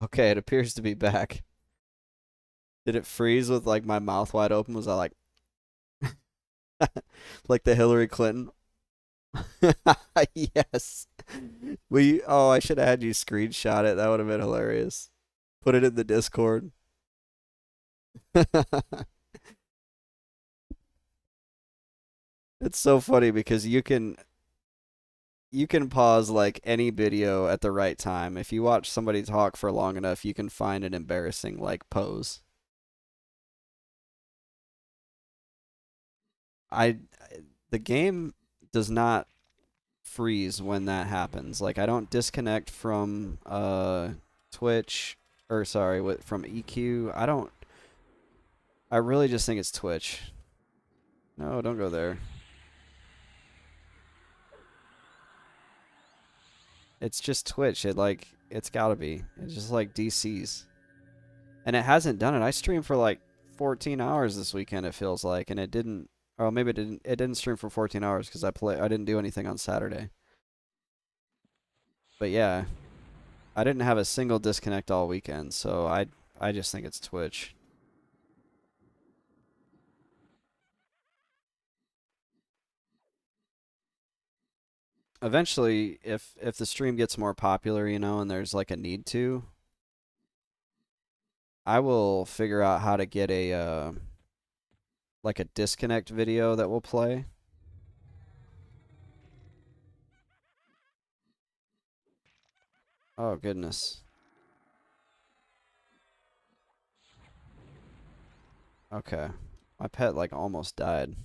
Okay, it appears to be back. Did it freeze with like my mouth wide open? Was I like like the Hillary Clinton? Yes. I should have had you screenshot it. That would have been hilarious. Put it in the Discord. It's so funny because you can pause like any video at the right time. If you watch somebody talk for long enough, you can find an embarrassing like pose. I the game does not freeze when that happens. Like I don't disconnect from Twitch or sorry, from EQ. I really just think it's Twitch. No, don't go there. It's just Twitch. It's got to be. It's just like DC's. And it hasn't done it. I streamed for like 14 hours this weekend it feels like and it didn't oh maybe it didn't stream for 14 hours cuz I didn't do anything on Saturday. But yeah, I didn't have a single disconnect all weekend, so I just think it's Twitch. Eventually, if the stream gets more popular, and there's like a need to, I will figure out how to get a like a disconnect video that will play. Oh goodness. Okay. My pet like almost died.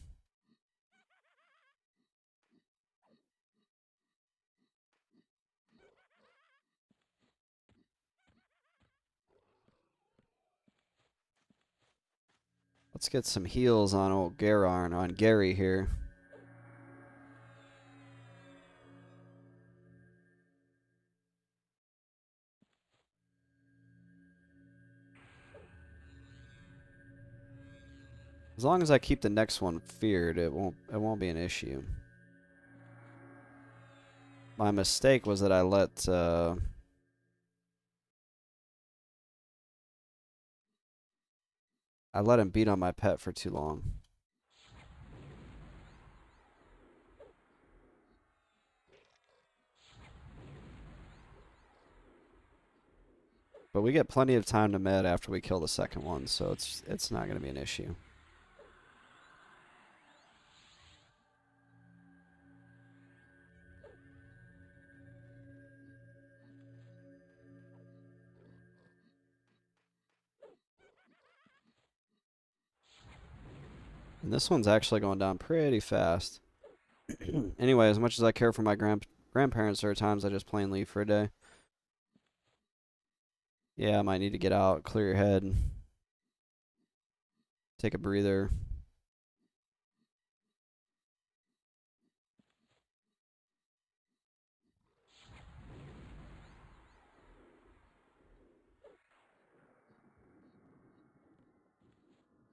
Let's get some heals on old Gararn on Gary here. As long as I keep the next one feared, it won't be an issue. My mistake was that I let him beat on my pet for too long. But we get plenty of time to med after we kill the second one, so it's not going to be an issue. And this one's actually going down pretty fast. Anyway, as much as I care for my grandparents, there are times I just plain leave for a day. Yeah, I might need to get out, clear your head, take a breather.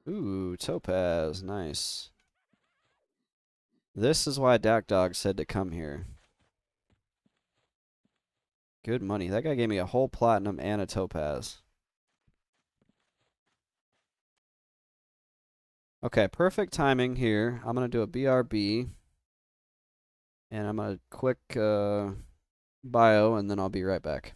Ooh, topaz, nice. This is why Dak Dog said to come here. Good money. That guy gave me a whole platinum and a topaz. Okay, perfect timing here. I'm going to do a BRB. And I'm going to quick bio, and then I'll be right back.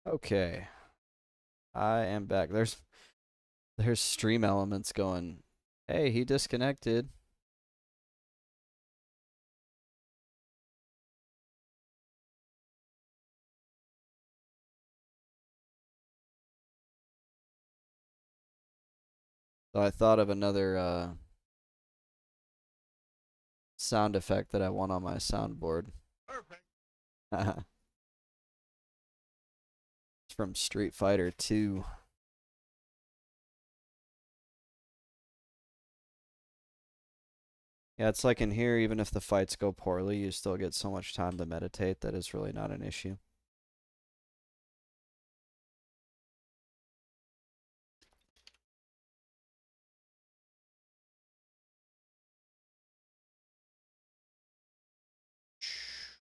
Okay, I am back. There's stream elements going. Hey, he disconnected. So I thought of another sound effect that I want on my soundboard. Perfect. It's from Street Fighter 2. Yeah, it's like in here, even if the fights go poorly, you still get so much time to meditate that it's really not an issue.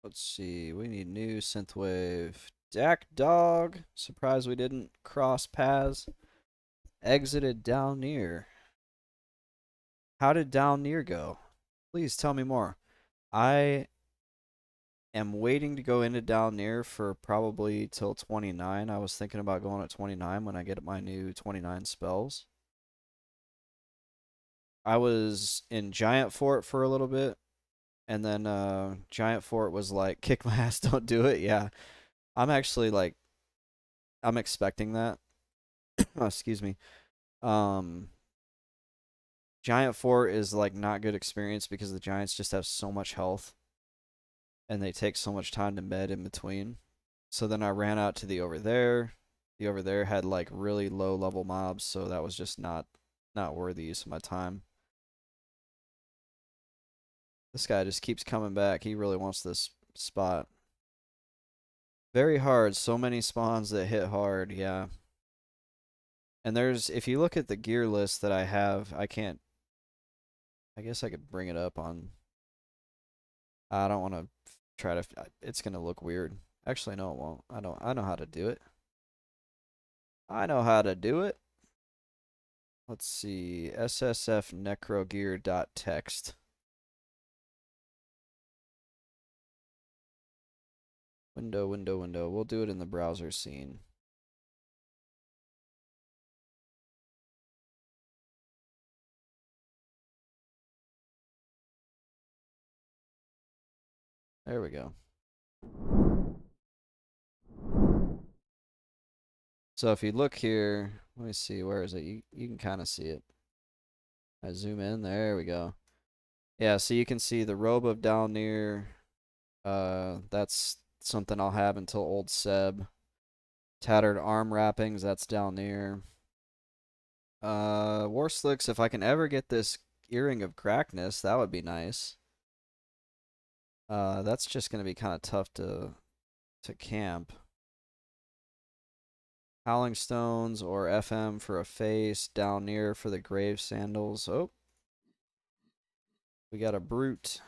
Let's see. We need new synthwave. Dak Dog. Surprised we didn't cross paths. Exited down near. How did down near go? Please tell me more. I am waiting to go into down near for probably till 29. I was thinking about going at 29 when I get my new 29 spells. I was in Giant Fort for a little bit, and then Giant Fort was like, kick my ass, don't do it. Yeah. I'm actually like, I'm expecting that. Oh, excuse me. Um, Giant Fort is like not good experience because the Giants just have so much health and they take so much time to med in between. So then I ran out to the over there. The over there had like really low level mobs, so that was just not worthy use of my time. This guy just keeps coming back. He really wants this spot. Very hard. So many spawns that hit hard. Yeah. And there's, if you look at the gear list that I have, I can't, I guess I could bring it up on, I don't want to try to, it's going to look weird. Actually, no, it won't. I know how to do it. I know how to do it. Let's see, SSF necrogear.text. Window. We'll do it in the browser scene. There we go. So if you look here, let me see, where is it? You can kind of see it. I zoom in, there we go. Yeah, so you can see the robe of down near. That's something I'll have until old Seb. Tattered arm wrappings, that's down near. Warsliks, if I can ever get this earring of crackness, that would be nice. That's just gonna be kind of tough to camp. Howling Stones or FM for a face, down near for the grave sandals. Oh, we got a brute.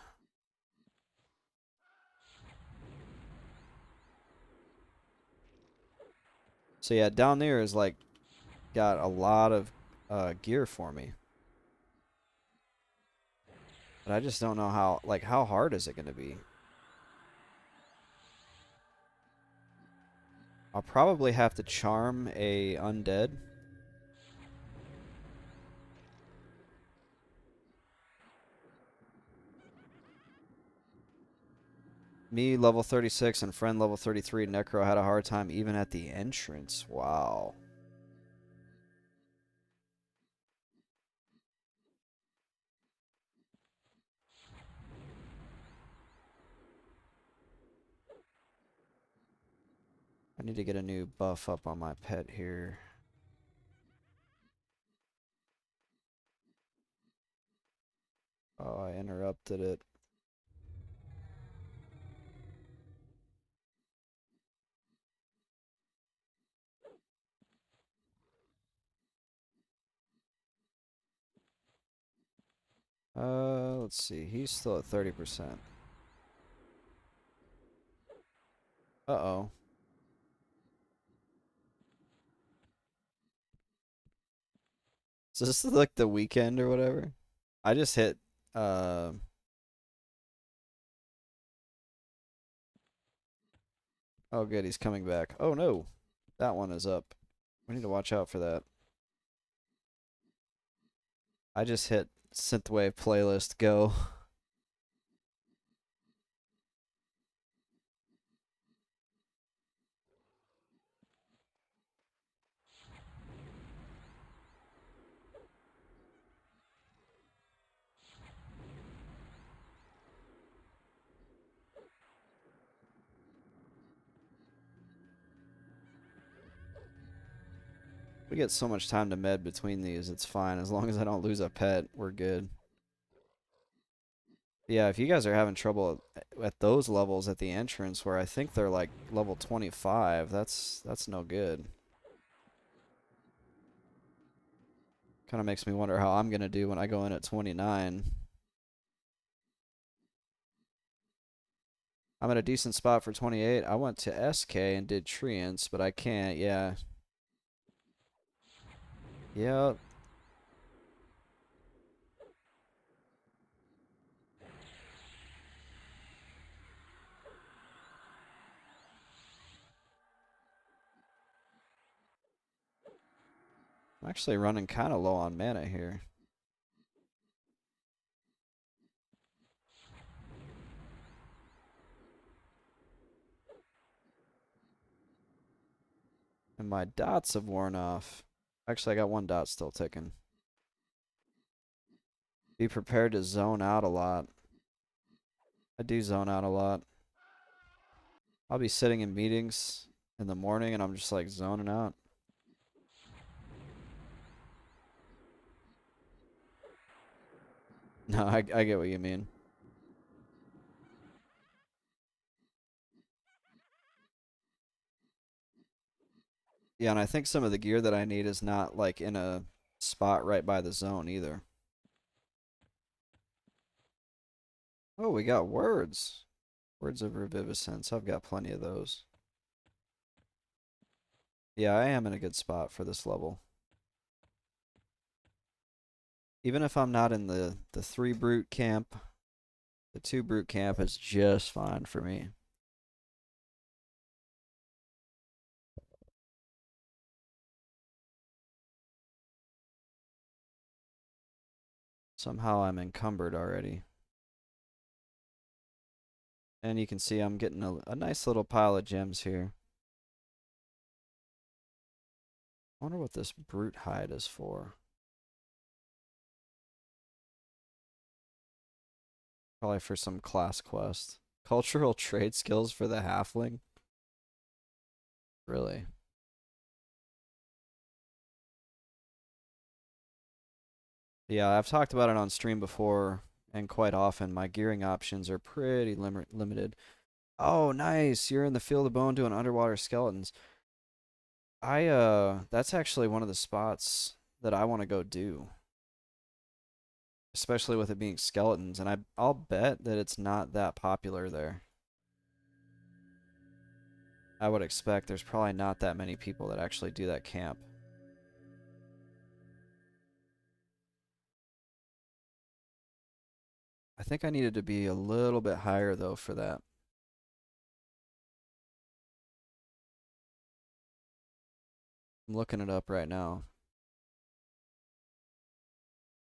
So yeah, down there is like got a lot of gear for me. But I just don't know how hard is it going to be? I'll probably have to charm a undead. Me level 36 and friend level 33 Necro had a hard time even at the entrance. Wow. I need to get a new buff up on my pet here. Oh, I interrupted it. Let's see. He's still at 30%. Uh-oh. So this is like the weekend or whatever? I just hit, uh... oh good, he's coming back. Oh no. That one is up. We need to watch out for that. I just hit synthwave playlist go. We get so much time to med between these, it's fine. As long as I don't lose a pet, we're good. Yeah, if you guys are having trouble at those levels at the entrance where I think they're like level 25, that's no good. Kind of makes me wonder how I'm going to do when I go in at 29. I'm at a decent spot for 28. I went to SK and did Treants, but I can't, yeah. Yep. I'm actually running kind of low on mana here. And my dots have worn off. Actually, I got one dot still ticking. Be prepared to zone out a lot. I do zone out a lot. I'll be sitting in meetings in the morning and I'm just like zoning out. No, I get what you mean. Yeah, and I think some of the gear that I need is not like in a spot right by the zone either. Oh, we got words. Words of reviviscence. I've got plenty of those. Yeah, I am in a good spot for this level. Even if I'm not in the 3 brute camp, the 2 brute camp is just fine for me. Somehow I'm encumbered already. And you can see I'm getting a nice little pile of gems here. I wonder what this brute hide is for. Probably for some class quest. Cultural trade skills for the halfling? Really? Yeah, I've talked about it on stream before, and quite often my gearing options are pretty limited. Oh, nice. You're in the field of bone doing underwater skeletons. That's actually one of the spots that I want to go do. Especially with it being skeletons, and I'll bet that it's not that popular there. I would expect there's probably not that many people that actually do that camp. I think I needed to be a little bit higher though for that. I'm looking it up right now.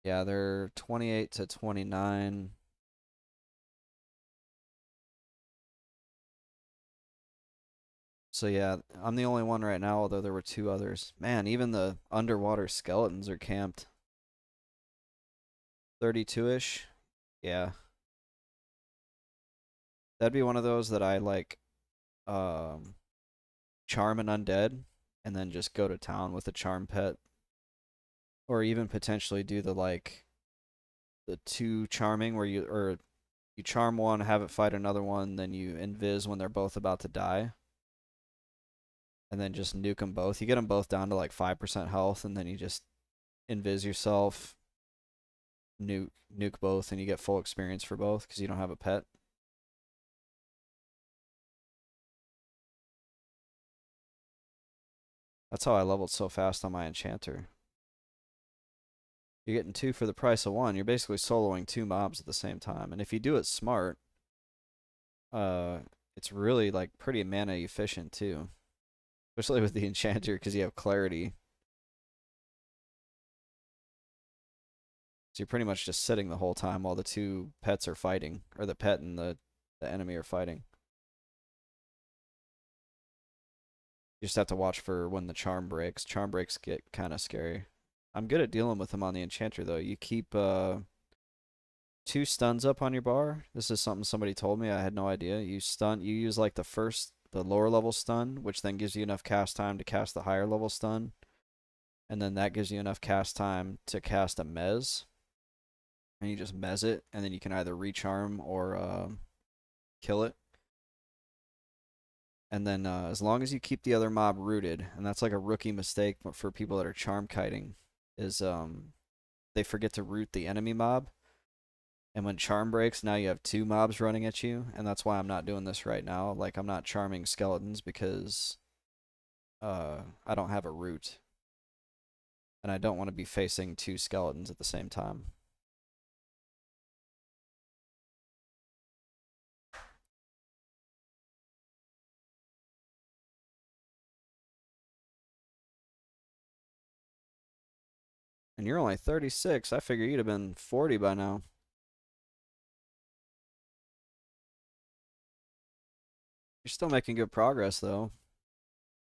Yeah, they're 28 to 29. So yeah, I'm the only one right now, although there were 2 others. Man, even the underwater skeletons are camped. 32-ish? Yeah. That'd be one of those that I like um charm an undead and then just go to town with a charm pet. Or even potentially do the 2 charming where you charm one, have it fight another one, then you invis when they're both about to die. And then just nuke them both. You get them both down to like 5% health, and then you just invis yourself, nuke both, and you get full experience for both because you don't have a pet. That's how I leveled so fast on my enchanter. You're getting 2 for the price of 1. You're basically soloing 2 mobs at the same time. And if you do it smart, uh, it's really like pretty mana efficient too. especially with the enchanter because you have clarity. So you're pretty much just sitting the whole time while the two pets are fighting, or the pet and the enemy are fighting. You just have to watch for when the charm breaks. Charm breaks get kind of scary. I'm good at dealing with them on the enchanter though. You keep two stuns up on your bar. This is something somebody told me. I had no idea. You use like the lower level stun, which then gives you enough cast time to cast the higher level stun. And then that gives you enough cast time to cast a mez. And you just mez it, and then you can either recharm or kill it. And then as long as you keep the other mob rooted, and that's like a rookie mistake for people that are charm kiting, is they forget to root the enemy mob. And when charm breaks, now you have two mobs running at you, and that's why I'm not doing this right now. Like I'm not charming skeletons because I don't have a root, and I don't want to be facing two skeletons at the same time. And you're only 36. I figure you'd have been 40 by now. You're still making good progress though.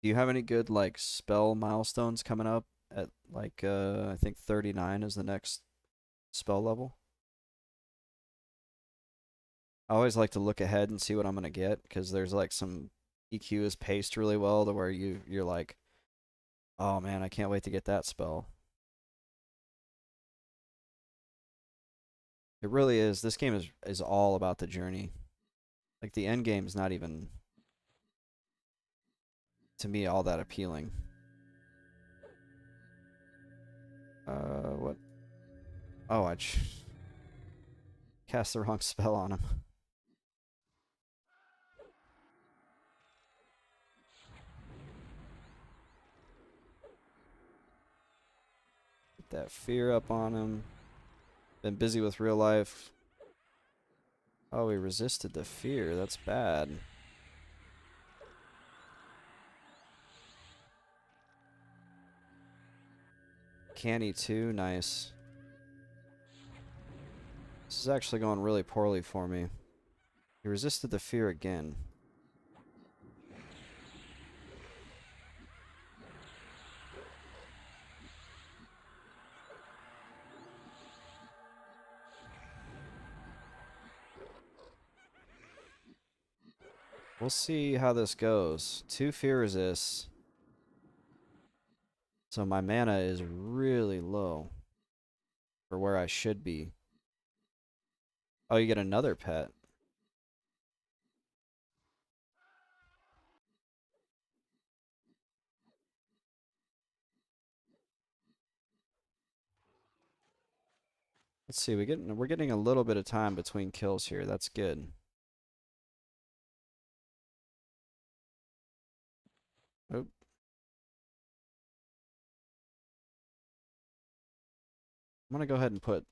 Do you have any good like spell milestones coming up at like I think 39 is the next spell level? I always like to look ahead and see what I'm gonna get because there's like some EQ is paced really well to where you're like, oh man, I can't wait to get that spell. It really is. This game is all about the journey. Like the end game's not even to me all that appealing. What? Oh, cast the wrong spell on him. Get that fear up on him. Been busy with real life. Oh, he resisted the fear. That's bad. Canny too. Nice. This is actually going really poorly for me. He resisted the fear again. We'll see how this goes. Two fear resists. So my mana is really low for where I should be. Oh, you get another pet. Let's see. We're getting a little bit of time between kills here. That's good. Oop. I'm gonna go ahead and put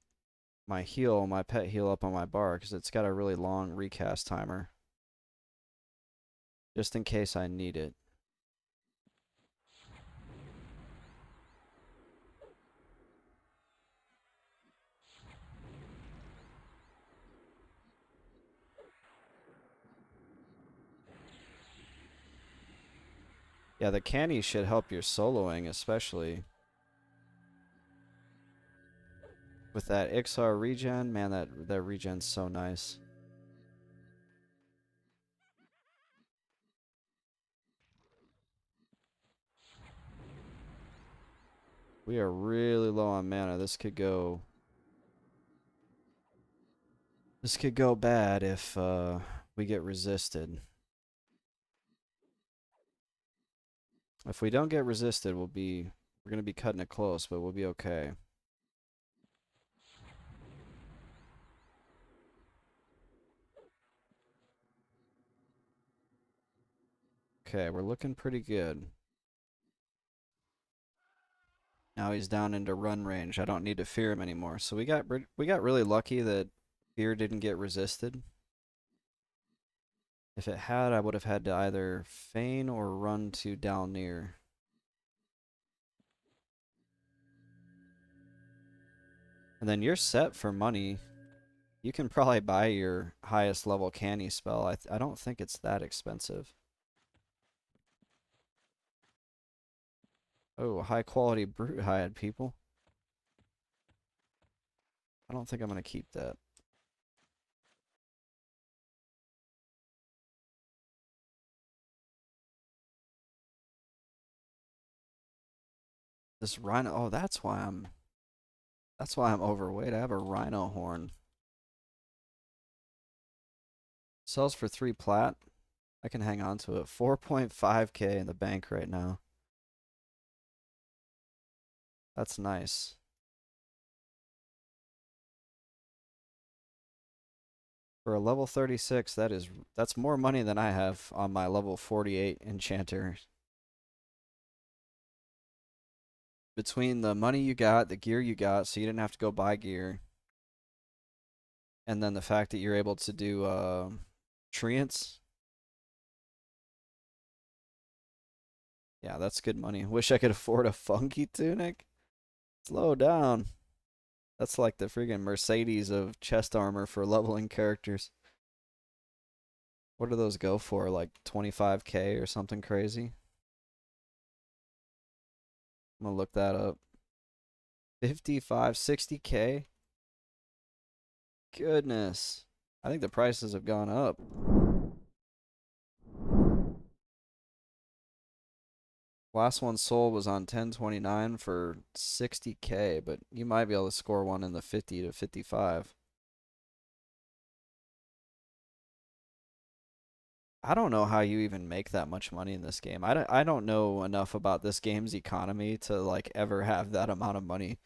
my pet heal up on my bar because it's got a really long recast timer. Just in case I need it. Yeah, the canny should help your soloing, especially. With that Iksar regen, man, that regen's so nice. We are really low on mana. This could go bad if we get resisted. If we don't get resisted, we're gonna be cutting it close, but we'll be okay. Okay, we're looking pretty good. Now he's down into run range. I don't need to fear him anymore. So we got really lucky that fear didn't get resisted. If it had, I would have had to either feign or run to down near. And then you're set for money. You can probably buy your highest level canny spell. I don't think it's that expensive. Oh, high quality brute hide, people. I don't think I'm going to keep that. This rhino, oh, that's why I'm overweight. I have a rhino horn. Sells for 3 plat. I can hang on to it. 4.5k in the bank right now. That's nice. For a level 36, that's more money than I have on my level 48 enchanter. Between the money you got, the gear you got, so you didn't have to go buy gear, and then the fact that you're able to do treants. Yeah, that's good money. Wish I could afford a funky tunic. Slow down. That's like the friggin' Mercedes of chest armor for leveling characters. What do those go for? Like 25k or something crazy? I'm gonna look that up. 55, 60k? Goodness. I think the prices have gone up. Last one sold was on 1029 for 60k, but you might be able to score one in the 50 to 55. I don't know how you even make that much money in this game. I don't know enough about this game's economy to like ever have that amount of money.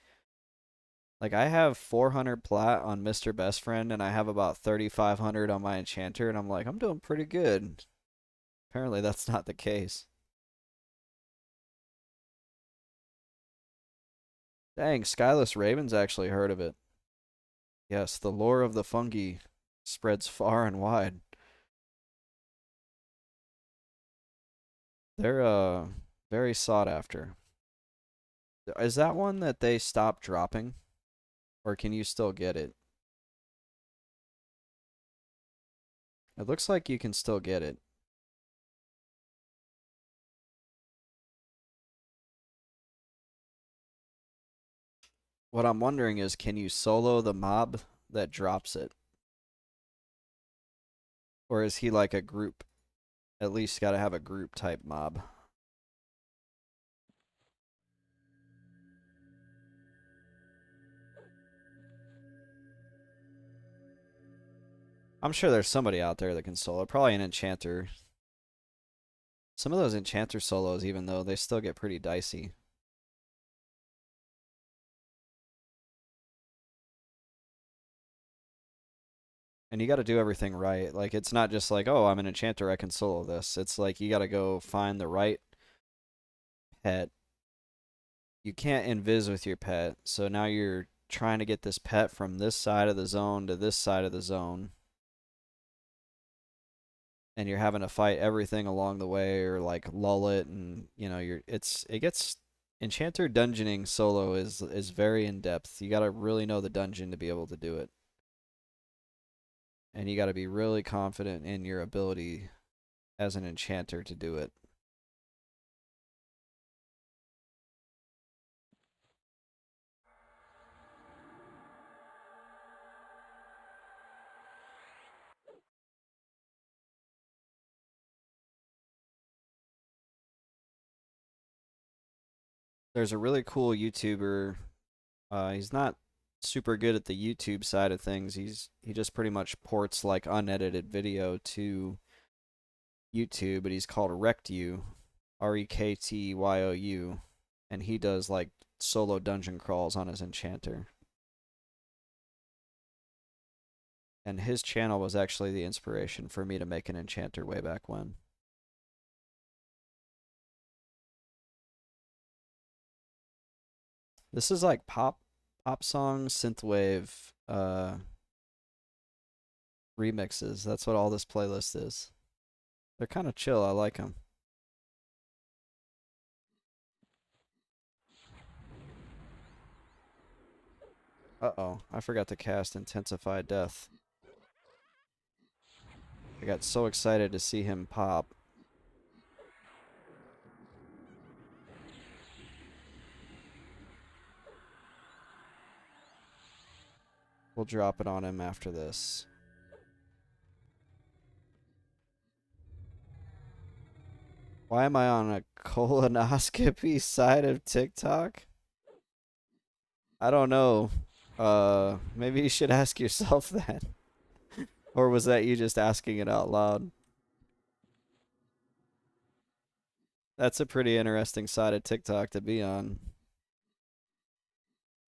Like I have 400 plat on Mr. Best Friend and I have about 3500 on my enchanter and I'm like, I'm doing pretty good. Apparently that's not the case. Dang, Skyless Raven's actually heard of it. Yes, the lore of the fungi spreads far and wide. They're very sought after. Is that one that they stopped dropping? Or can you still get it? It looks like you can still get it. What I'm wondering is, can you solo the mob that drops it? Or is he like a group? At least gotta have a group type mob. I'm sure there's somebody out there that can solo. Probably an enchanter. Some of those enchanter solos, even though they still get pretty dicey. And you gotta do everything right. Like, it's not just like, oh, I'm an enchanter, I can solo this. It's like, you gotta go find the right pet. You can't invis with your pet, so now you're trying to get this pet from this side of the zone to this side of the zone. And you're having to fight everything along the way or like lull it and it gets enchanter dungeoning solo is very in depth. You got to really know the dungeon to be able to do it. And you got to be really confident in your ability as an enchanter to do it. There's a really cool YouTuber. He's not super good at the YouTube side of things. He just pretty much ports like unedited video to YouTube, but he's called Rectyu, Rektyu, and he does like solo dungeon crawls on his enchanter. And his channel was actually the inspiration for me to make an enchanter way back when. This is like pop song synthwave remixes. That's what all this playlist is. They're kind of chill. I like them. Uh-oh. I forgot to cast Intensify Death. I got so excited to see him pop. We'll drop it on him after this. Why am I on a colonoscopy side of TikTok? I don't know. Maybe you should ask yourself that. Or was that you just asking it out loud? That's a pretty interesting side of TikTok to be on.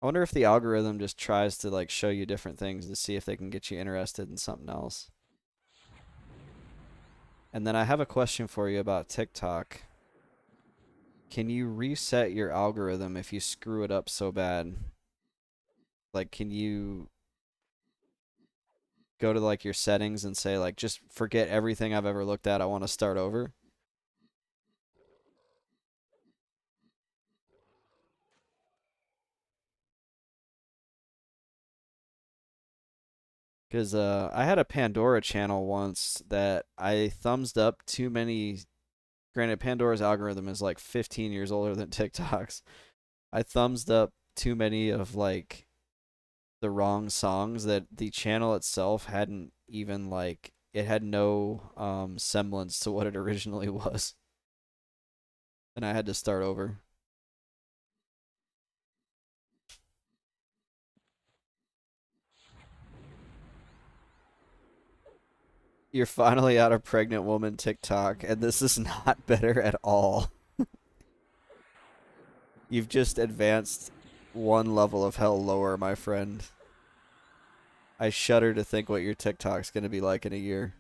I wonder if the algorithm just tries to like show you different things to see if they can get you interested in something else. And then I have a question for you about TikTok. Can you reset your algorithm if you screw it up so bad? Like, can you go to like your settings and say like just forget everything I've ever looked at, I want to start over? Because I had a Pandora channel once that I thumbs up too many. Granted, Pandora's algorithm is like 15 years older than TikTok's. I thumbs up too many of like the wrong songs that the channel itself hadn't even like it had no semblance to what it originally was, and I had to start over. You're finally out of pregnant woman TikTok, and this is not better at all. You've just advanced one level of hell lower, my friend. I shudder to think what your TikTok's going to be like in a year.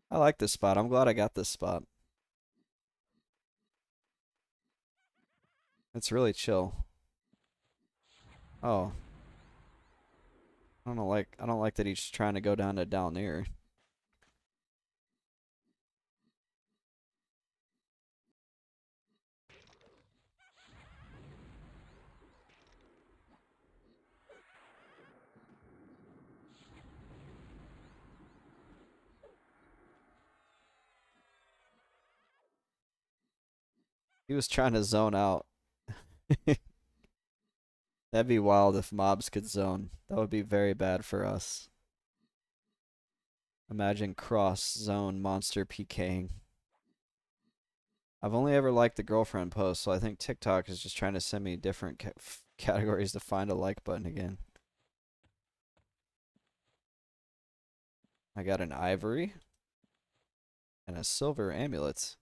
I like this spot. I'm glad I got this spot. It's really chill. Oh, I don't like that he's trying to go down to down there. He was trying to zone out. That'd be wild if mobs could zone. That would be very bad for us. Imagine cross zone monster PKing. I've only ever liked the girlfriend post, so I think TikTok is just trying to send me different categories to find a like button again. I got an ivory and a silver amulet.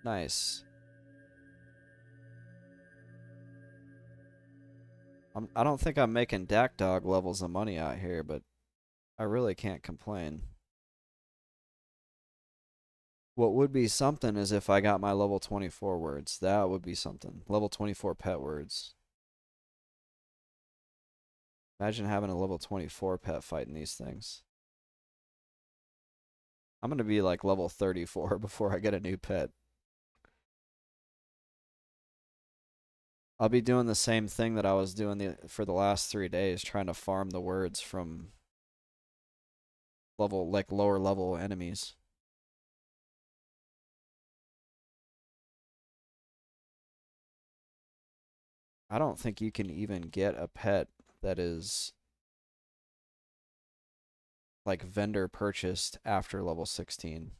Nice. I don't think I'm making Dak Dog levels of money out here, but I really can't complain. What would be something is if I got my level 24 words. That would be something. Level 24 pet words. Imagine having a level 24 pet fighting these things. I'm going to be like level 34 before I get a new pet. I'll be doing the same thing that I was doing for the last 3 days, trying to farm the words from level like lower level enemies. I don't think you can even get a pet that is like vendor purchased after level 16.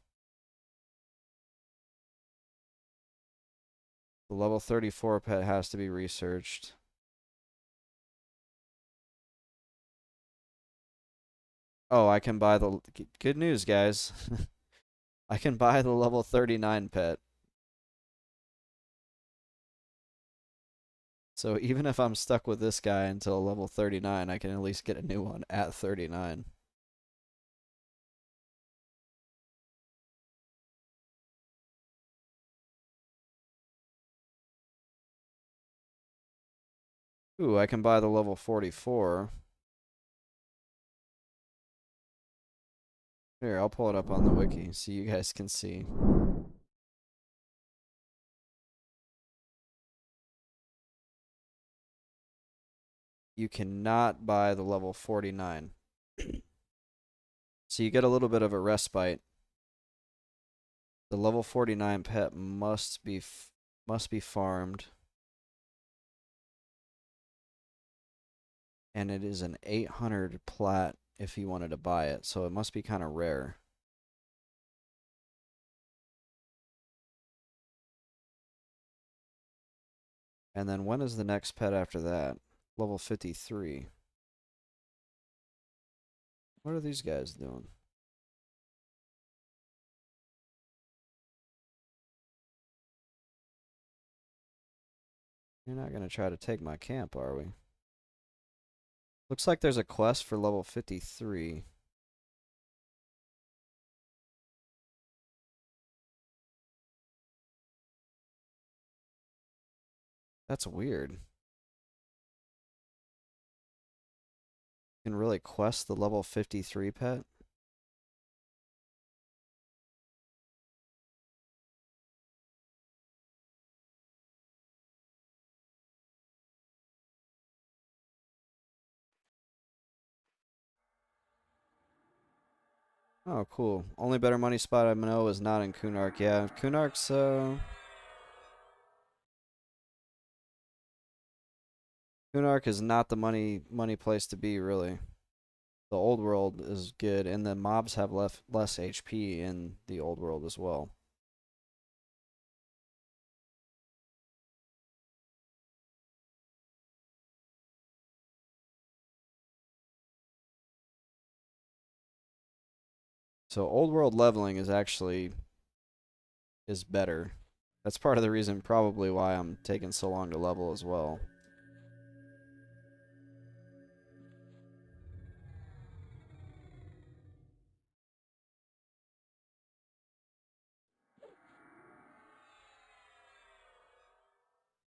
The level 34 pet has to be researched. Oh, I can buy the good news, guys. I can buy the level 39 pet. So even if I'm stuck with this guy until level 39, I can at least get a new one at 39. Ooh, I can buy the level 44. Here, I'll pull it up on the wiki so you guys can see. You cannot buy the level 49. So you get a little bit of a respite. The level 49 pet must be farmed, and it is an 800 plat if you wanted to buy it, so it must be kind of rare. And then when is the next pet after that? Level 53. What are these guys doing? You're not going to try to take my camp, are we? Looks like there's a quest for level 53. That's weird. You can really quest the level 53 pet? Oh, cool. Only better money spot I know is not in Kunark. Yeah, Kunark is not the money place to be, really. The old world is good, and the mobs have less HP in the old world as well. So old world leveling is better. That's part of the reason probably why I'm taking so long to level as well.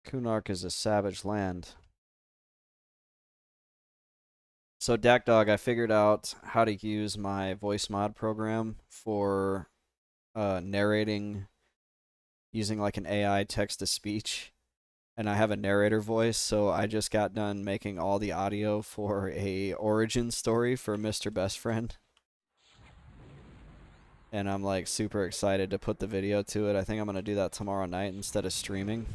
Kunark is a savage land. So Dak Dog, I figured out how to use my voice mod program for narrating using like an AI text to speech, and I have a narrator voice, so I just got done making all the audio for a origin story for Mr. Best Friend. And I'm like super excited to put the video to it. I think I'm gonna do that tomorrow night instead of streaming.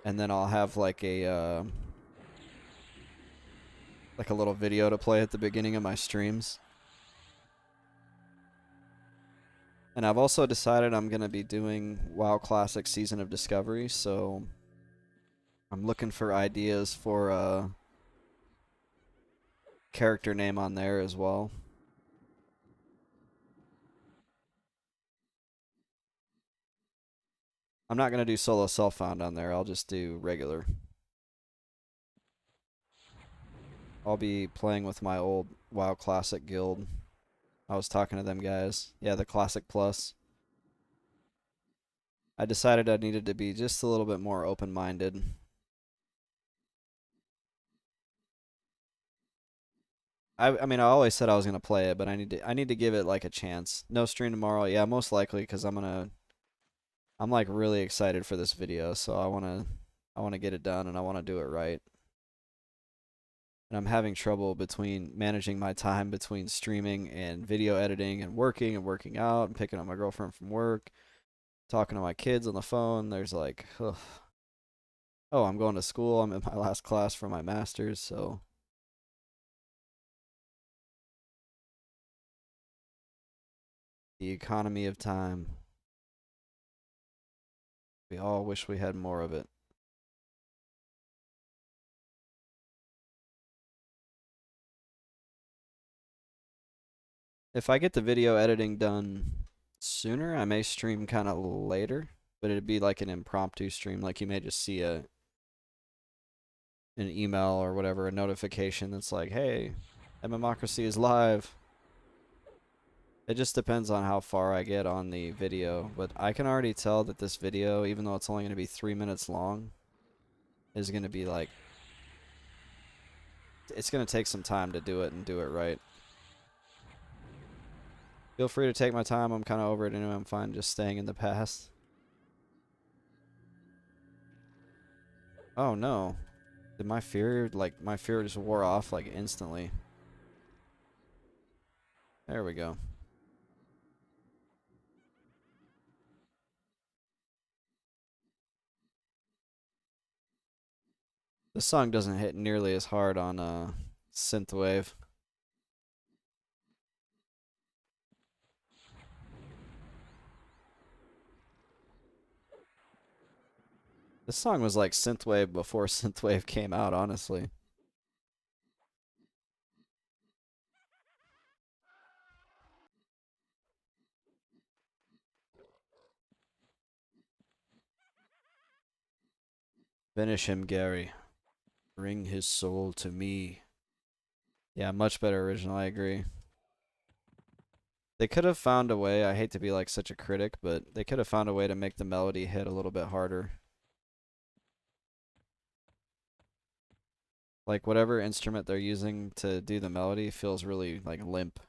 And then I'll have like a little video to play at the beginning of my streams. And I've also decided I'm gonna be doing WoW Classic Season of Discovery, so I'm looking for ideas for a character name on there as well. I'm not gonna do solo self-found on there. I'll just do regular. I'll be playing with my old WoW Classic guild. I was talking to them guys. Yeah, the Classic Plus. I decided I needed to be just a little bit more open-minded. I mean, I always said I was gonna play it, but I need to give it like a chance. No stream tomorrow. Yeah, most likely because I'm like really excited for this video, so I wanna get it done and I wanna do it right. And I'm having trouble between managing my time between streaming and video editing and working out and picking up my girlfriend from work, talking to my kids on the phone. There's like, ugh. Oh, I'm going to school. I'm in my last class for my master's, so the economy of time. We all wish we had more of it. If I get the video editing done sooner, I may stream kind of later, but it'd be like an impromptu stream. Like you may just see an email or whatever, a notification that's like, "Hey, MMocracy is live." It just depends on how far I get on the video, but I can already tell that this video, even though it's only going to be 3 minutes long, is going to be like, it's going to take some time to do it and do it right. Feel free to take my time. I'm kind of over it anyway. I'm fine just staying in the past. Oh no. Did my fear, like, my fear just wore off, like, instantly. There we go. This song doesn't hit nearly as hard on synthwave. This song was like synthwave before synthwave came out, honestly. Finish him, Gary. Bring his soul to me. Yeah, much better original, I agree. They could have found a way, I hate to be like such a critic, but they could have found a way to make the melody hit a little bit harder. Like whatever instrument they're using to do the melody feels really like limp.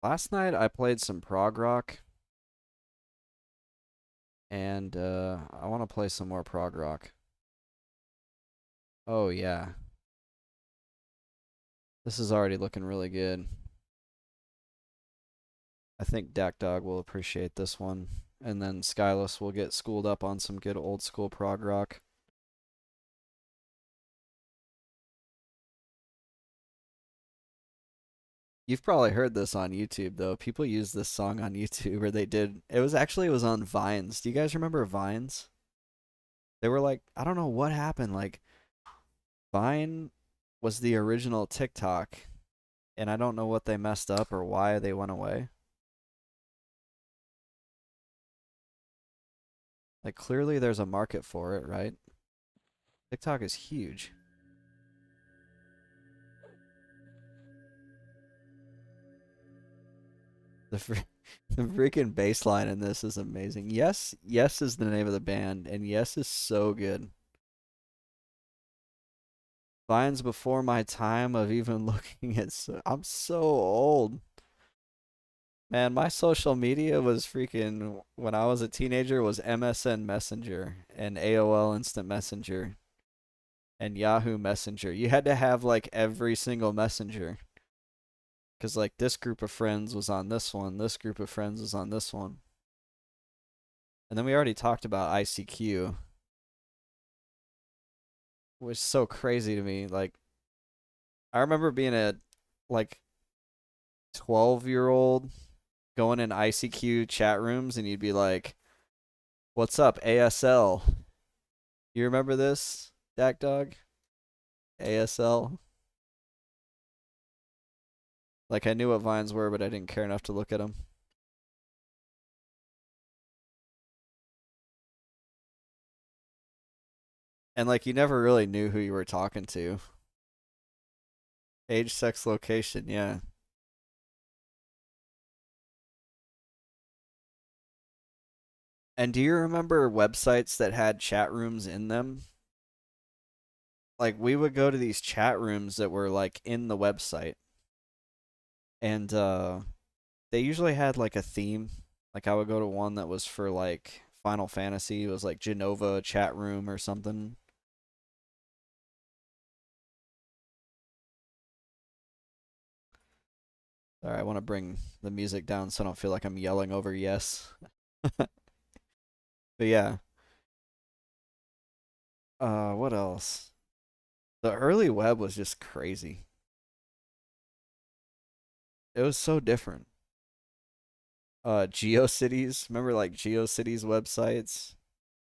Last night I played some prog rock, and I want to play some more prog rock. Oh yeah. This is already looking really good. I think Dak Dog will appreciate this one. And then Skyless will get schooled up on some good old school prog rock. You've probably heard this on YouTube though. People use this song on YouTube, or they did. It was on Vines. Do you guys remember Vines? They were like, I don't know what happened. Like Vine was the original TikTok, and I don't know what they messed up or why they went away. Like clearly there's a market for it, right? TikTok is huge. The the freaking bass line in this is amazing. Yes, Yes is the name of the band, and Yes is so good. Vine's before my time of even looking at. I'm so old. Man, my social media was freaking when I was a teenager was MSN Messenger and AOL Instant Messenger and Yahoo Messenger. You had to have like every single messenger because like this group of friends was on this one, this group of friends was on this one. And then we already talked about ICQ, which is so crazy to me. Like I remember being a like 12-year-old going in ICQ chat rooms and you'd be like, "What's up, ASL?" You remember this, Dak Dog? ASL? Like I knew what vines were, but I didn't care enough to look at them. And like you never really knew who you were talking to. Age, sex, location, yeah. And do you remember websites that had chat rooms in them? Like we would go to these chat rooms that were like in the website, and they usually had like a theme. Like I would go to one that was for like Final Fantasy. It was like Genova chat room or something. All right, I want to bring the music down so I don't feel like I'm yelling over yes. But yeah. What else? The early web was just crazy. It was so different. GeoCities. Remember like GeoCities websites?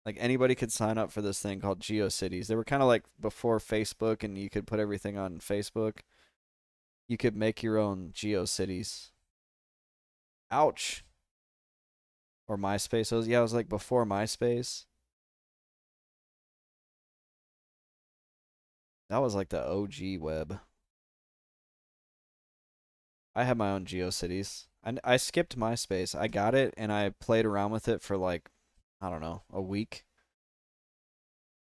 Like anybody could sign up for this thing called GeoCities. They were kind of like before Facebook and you could put everything on Facebook. You could make your own GeoCities. Ouch. Or MySpace. Yeah, it was like before MySpace. That was like the OG web. I had my own GeoCities. I skipped MySpace. I got it and I played around with it for like, I don't know, a week.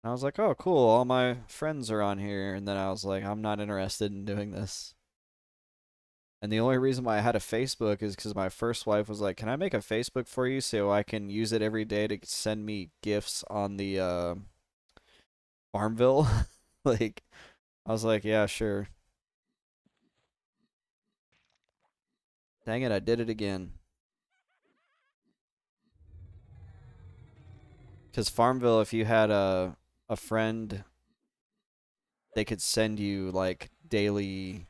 And I was like, oh, cool. All my friends are on here. And then I was like, I'm not interested in doing this. And the only reason why I had a Facebook is because my first wife was like, can I make a Facebook for you so I can use it every day to send me gifts on the Farmville? Like, I was like, yeah, sure. Dang it, I did it again. Because Farmville, if you had a friend, they could send you like daily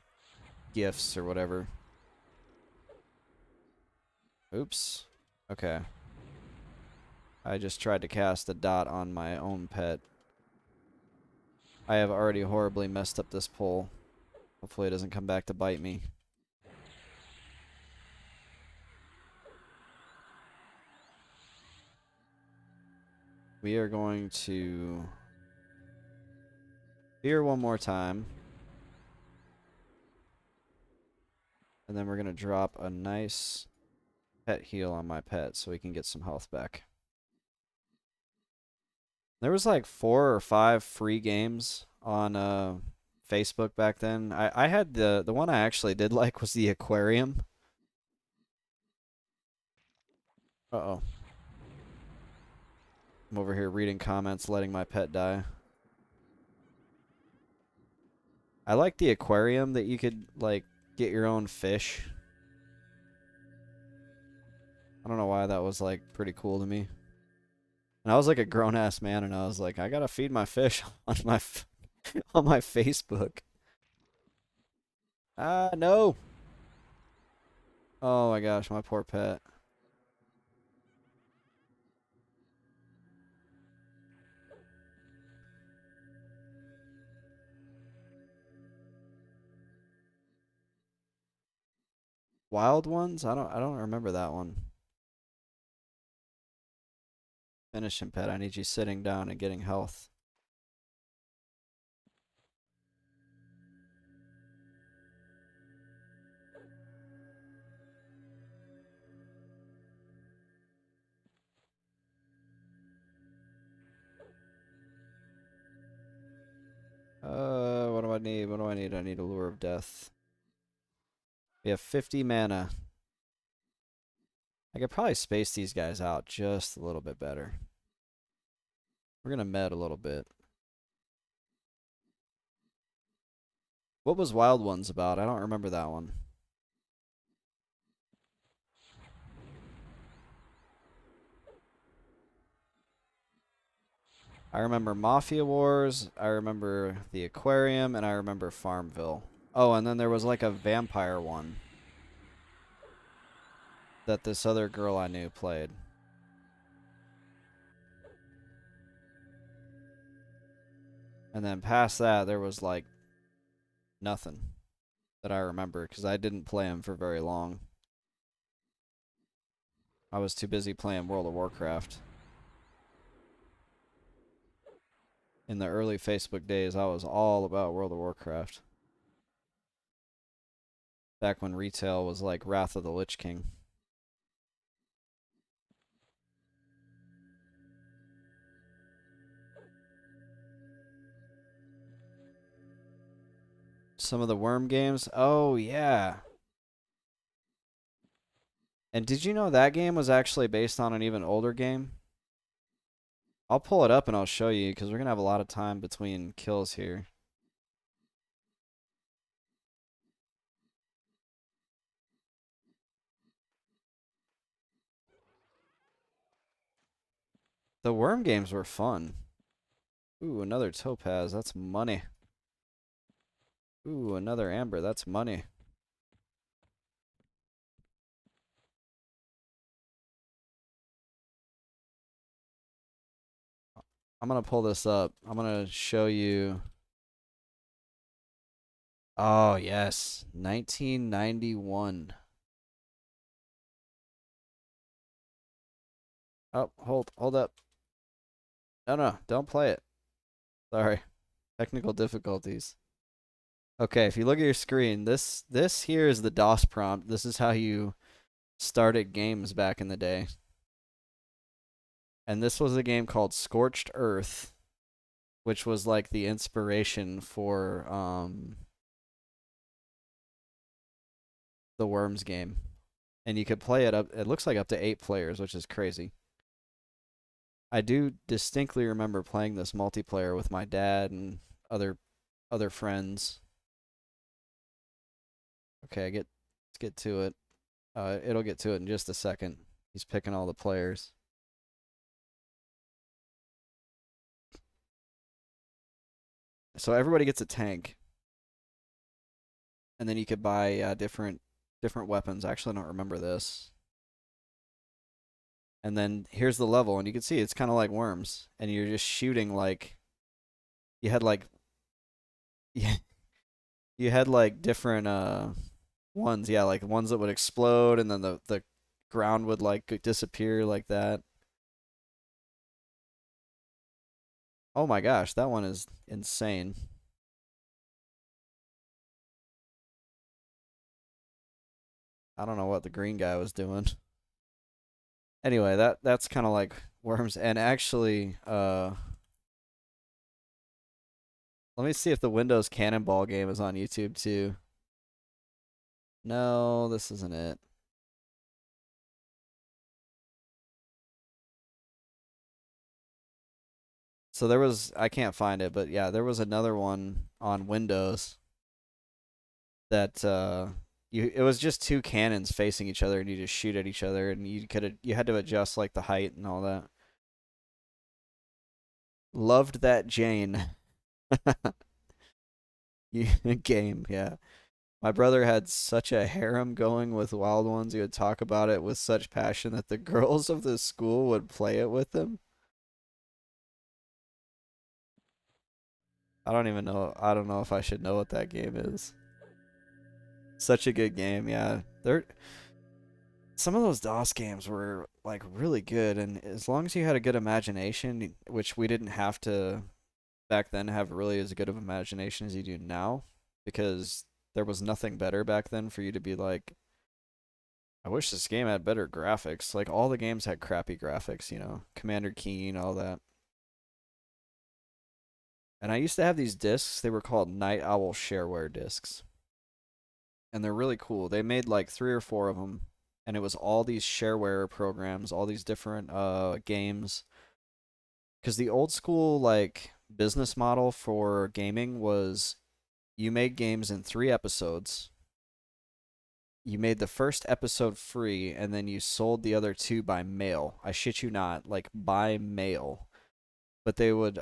gifts or whatever. Oops. Okay. I just tried to cast a dot on my own pet. I have already horribly messed up this pole. Hopefully it doesn't come back to bite me. We are going to here one more time. And then we're going to drop a nice pet heal on my pet so we can get some health back. There was like 4 or 5 free games on Facebook back then. I had the one I actually did like was the aquarium. Uh-oh. I'm over here reading comments, letting my pet die. I like the aquarium that you could like get your own fish. I don't know why that was like pretty cool to me. And I was like a grown ass man, and I was like, I gotta feed my fish on my on my Facebook. Ah, no. Oh my gosh, my poor pet. Wild ones? I don't remember that one. Finish him, pet. I need you sitting down and getting health. What do I need? What do I need? I need a lure of death. We have 50 mana. I could probably space these guys out just a little bit better. We're gonna med a little bit. What was Wild Ones about? I don't remember that one. I remember Mafia Wars, I remember the Aquarium, and I remember Farmville. Oh, and then there was like a vampire one that this other girl I knew played. And then past that, there was like nothing that I remember because I didn't play them for very long. I was too busy playing World of Warcraft. In the early Facebook days, I was all about World of Warcraft. Back when retail was like Wrath of the Lich King. Some of the worm games. Oh, yeah. And did you know that game was actually based on an even older game? I'll pull it up and I'll show you because we're going to have a lot of time between kills here. The worm games were fun. Ooh, another topaz. That's money. Ooh, another amber. That's money. I'm gonna pull this up. I'm gonna show you. Oh yes, 1991. Oh, hold up. No, no, don't play it. Sorry, technical difficulties. Okay, if you look at your screen, this here is the DOS prompt. This is how you started games back in the day. And this was a game called Scorched Earth, which was like the inspiration for the Worms game. And you could play it up, it looks like up to 8 players, which is crazy. I do distinctly remember playing this multiplayer with my dad and other friends. Okay, let's get to it. It'll get to it in just a second. He's picking all the players. So everybody gets a tank, and then you could buy different weapons. Actually, I don't remember this. And then here's the level, and you can see it's kind of like Worms, and you're just shooting like you had like yeah, you had like different ones, yeah, like ones that would explode, and then the ground would like disappear like that. Oh my gosh, that one is insane. I don't know what the green guy was doing. Anyway, that's kind of like Worms, and actually, let me see if the Windows Cannonball game is on YouTube too. No, this isn't it. So there was, I can't find it, but yeah, there was another one on Windows that it was just two cannons facing each other and you just shoot at each other and you had to adjust like the height and all that. Loved that Jane game, yeah. My brother had such a harem going with Wild Ones. He would talk about it with such passion that the girls of the school would play it with him. I don't even know. I don't know if I should know what that game is. Such a good game, yeah. There, some of those DOS games were like really good, and as long as you had a good imagination, which we didn't have to back then have really as good of imagination as you do now, because there was nothing better back then for you to be like, I wish this game had better graphics. Like all the games had crappy graphics, Commander Keen, all that. And I used to have these discs. They were called Night Owl Shareware discs, and they're really cool. They made like 3 or 4 of them, and it was all these shareware programs, all these different games. Because the old school like business model for gaming was you made games in 3 episodes. You made the first episode free, and then you sold the other 2 by mail. I shit you not, like by mail. But they would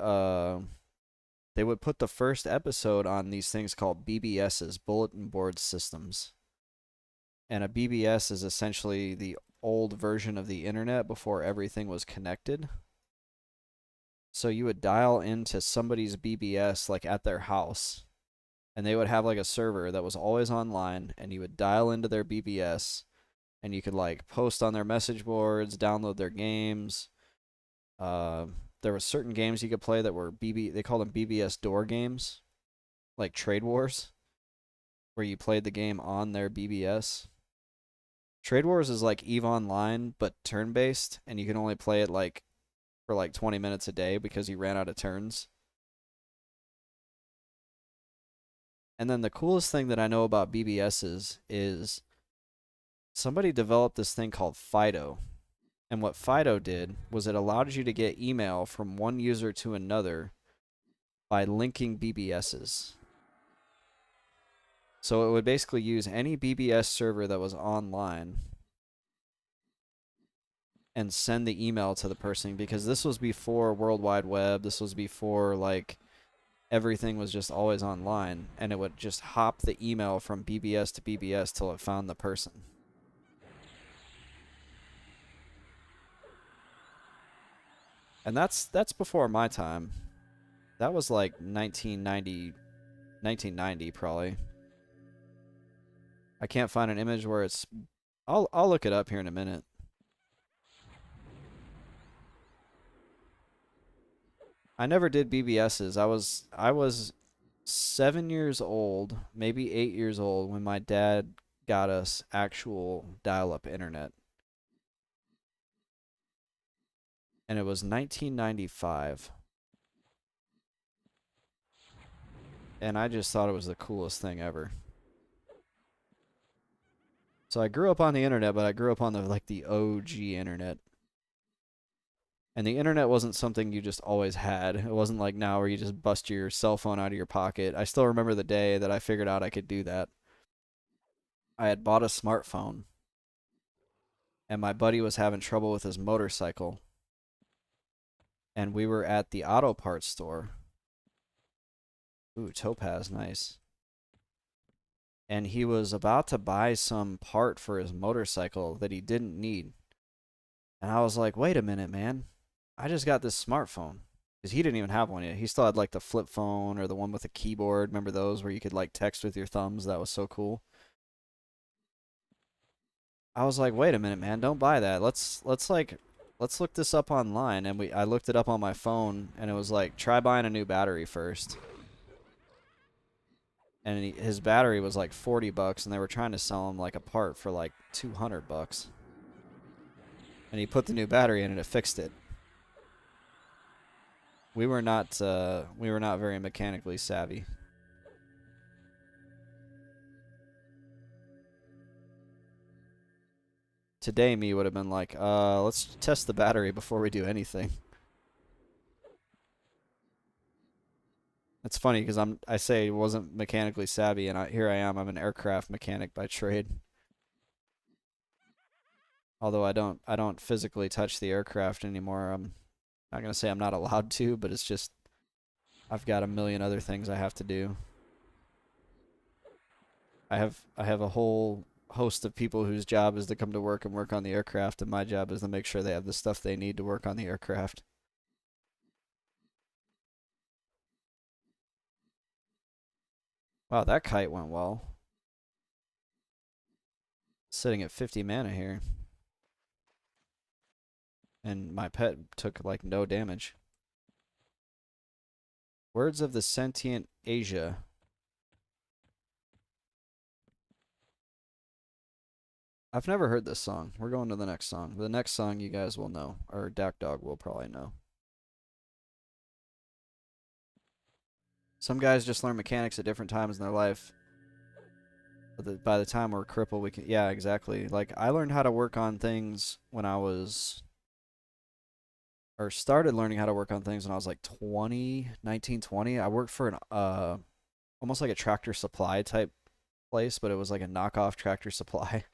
put the first episode on these things called BBSs, bulletin board systems. And a BBS is essentially the old version of the internet before everything was connected. So you would dial into somebody's BBS like at their house, and they would have like a server that was always online, and you would dial into their BBS, and you could like post on their message boards, download their games. Uh, there were certain games you could play that were they called them BBS door games, like Trade Wars, where you played the game on their BBS. Trade Wars is like EVE Online but turn based, and you can only play it like for like 20 minutes a day because you ran out of turns. And then the coolest thing that I know about BBSs is somebody developed this thing called Fido. And what Fido did was it allowed you to get email from one user to another by linking BBSs. So it would basically use any BBS server that was online and send the email to the person, because this was before World Wide Web. This was before like everything was just always online, and it would just hop the email from BBS to BBS till it found the person. And that's before my time. That was like 1990 probably. I can't find an image where it's. I'll look it up here in a minute. I never did BBSs. I was 7 years old, maybe 8 years old, when my dad got us actual dial-up internet, and it was 1995, and I just thought it was the coolest thing ever. So I grew up on the internet, but I grew up on the OG internet. And the internet wasn't something you just always had. It wasn't like now where you just bust your cell phone out of your pocket. I still remember the day that I figured out I could do that. I had bought a smartphone, and my buddy was having trouble with his motorcycle, and we were at the auto parts store. Ooh, Topaz, nice. And he was about to buy some part for his motorcycle that he didn't need. And I was like, wait a minute, man. I just got this smartphone. Because he didn't even have one yet. He still had like the flip phone or the one with a keyboard. Remember those where you could like text with your thumbs? That was so cool. I was like, wait a minute, man, don't buy that. Let's look this up online. And I looked it up on my phone, and it was like, try buying a new battery first. And his battery was like $40, and they were trying to sell him like a part for like $200. And he put the new battery in, and it fixed it. We were not very mechanically savvy. Today, me would have been like, let's test the battery before we do anything. It's funny because I say I wasn't mechanically savvy, and here I am. I'm an aircraft mechanic by trade. Although I don't physically touch the aircraft anymore. I'm not gonna say I'm not allowed to, but it's just I've got a million other things I have to do. I have a whole host of people whose job is to come to work and work on the aircraft, and my job is to make sure they have the stuff they need to work on the aircraft. Wow, that kite went well. Sitting at 50 mana here, and my pet took like no damage. Words of the Sentient Asia. I've never heard this song. We're going to the next song. The next song you guys will know, or Dak Dog will probably know. Some guys just learn mechanics at different times in their life. But by the time we're crippled, we can. Yeah, exactly. Like, I learned how to work on things when I was. Or started learning how to work on things when I was like 20, 19, 20. I worked for almost like a Tractor Supply type place, but it was like a knockoff Tractor Supply.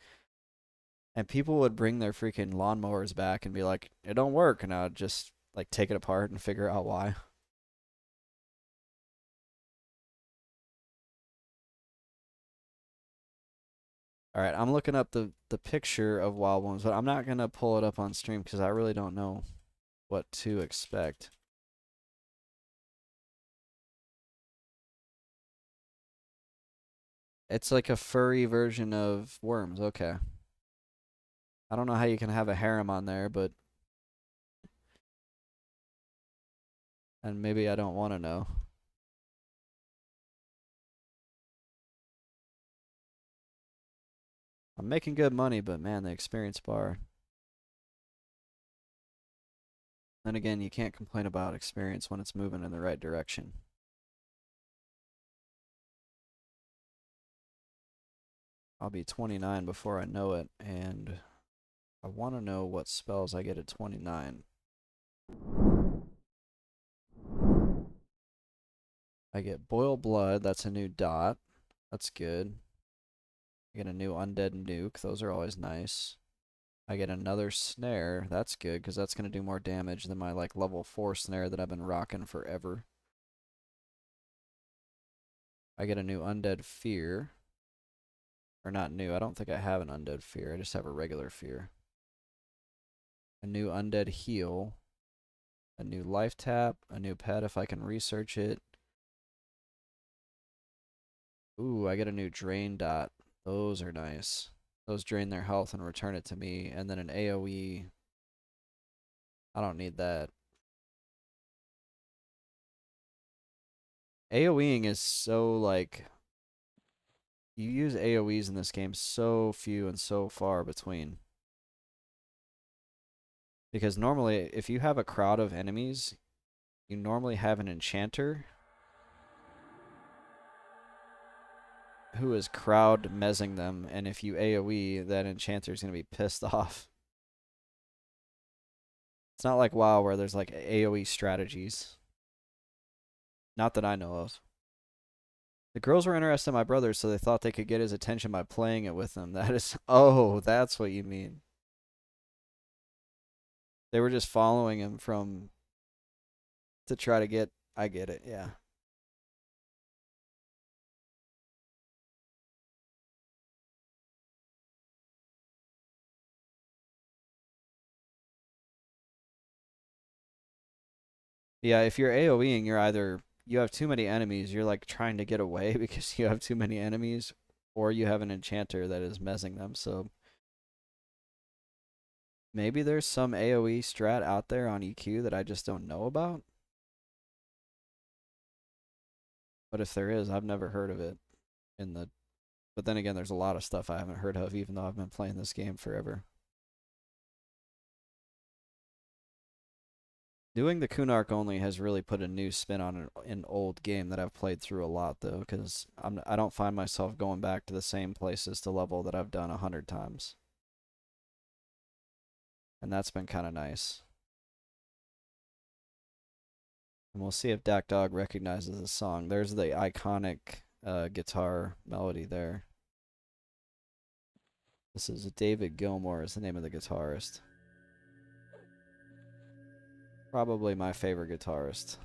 And people would bring their freaking lawnmowers back and be like, it don't work. And I would just like take it apart and figure out why. All right, I'm looking up the picture of Wild Ones, but I'm not gonna pull it up on stream because I really don't know what to expect. It's like a furry version of worms. Okay. I don't know how you can have a harem on there, but and maybe I don't want to know. I'm making good money, but man, the experience bar. Then again, you can't complain about experience when it's moving in the right direction. I'll be 29 before I know it, and I want to know what spells I get at 29. I get Boil Blood, that's a new dot. That's good. I get a new Undead Nuke, those are always nice. I get another Snare, that's good, because that's going to do more damage than my like level 4 Snare that I've been rocking forever. I get a new Undead Fear. Or not new, I don't think I have an Undead Fear, I just have a regular Fear. A new Undead Heal. A new life tap, a new pet if I can research it. Ooh, I get a new drain dot. Those are nice. Those drain their health and return it to me. And then an AoE. I don't need that. AoEing is so like you use AoEs in this game so few and so far between. Because normally if you have a crowd of enemies, you normally have an enchanter who is crowd mezzing them, and if you AoE, that enchanter is going to be pissed off. It's not like WoW where there's like AoE strategies. Not that I know of. The girls were interested in my brother, so they thought they could get his attention by playing it with him. That is, oh, that's what you mean. They were just following him from to try to get. I get it. Yeah. Yeah. If you're AoEing, you're either you have too many enemies. You're like trying to get away because you have too many enemies, or you have an enchanter that is mezzing them. So maybe there's some AoE strat out there on EQ that I just don't know about. But if there is, I've never heard of it in the. But then again, there's a lot of stuff I haven't heard of, even though I've been playing this game forever. Doing the Kunark-only has really put a new spin on an old game that I've played through a lot, though, because I don't find myself going back to the same places to level that I've done 100 times. And that's been kind of nice. And we'll see if Dak Dog recognizes the song. There's the iconic guitar melody there. This is David Gilmour is the name of the guitarist. Probably my favorite guitarist.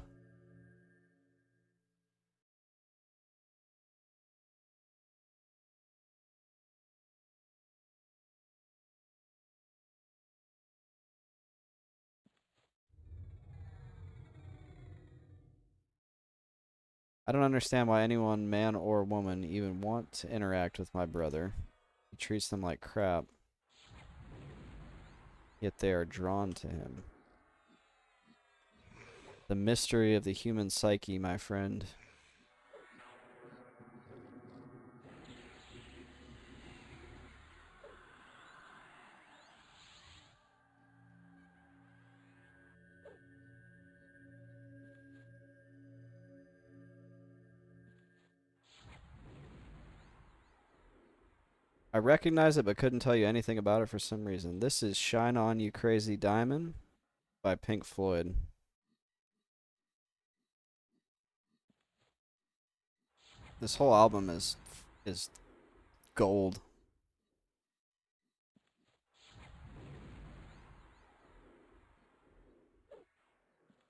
I don't understand why anyone, man or woman, even want to interact with my brother. He treats them like crap, yet they are drawn to him. The mystery of the human psyche, my friend. I recognize it but couldn't tell you anything about it for some reason. This is Shine On You Crazy Diamond by Pink Floyd. This whole album is gold.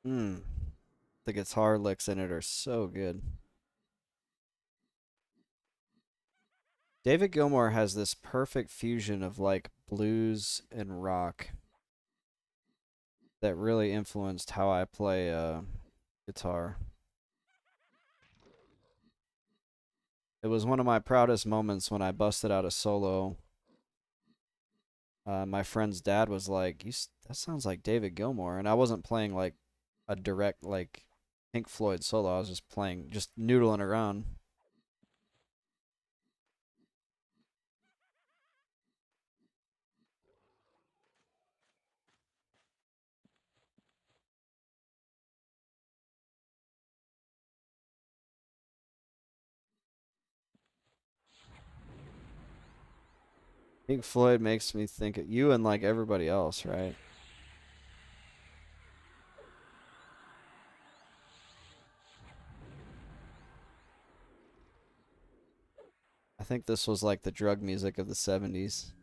Mm. The guitar licks in it are so good. David Gilmour has this perfect fusion of like blues and rock that really influenced how I play guitar. It was one of my proudest moments when I busted out a solo. My friend's dad was like, "That sounds like David Gilmour," and I wasn't playing like a direct like Pink Floyd solo. I was just playing, just noodling around. Pink Floyd makes me think of you and like everybody else, right? I think this was like the drug music of the 70s.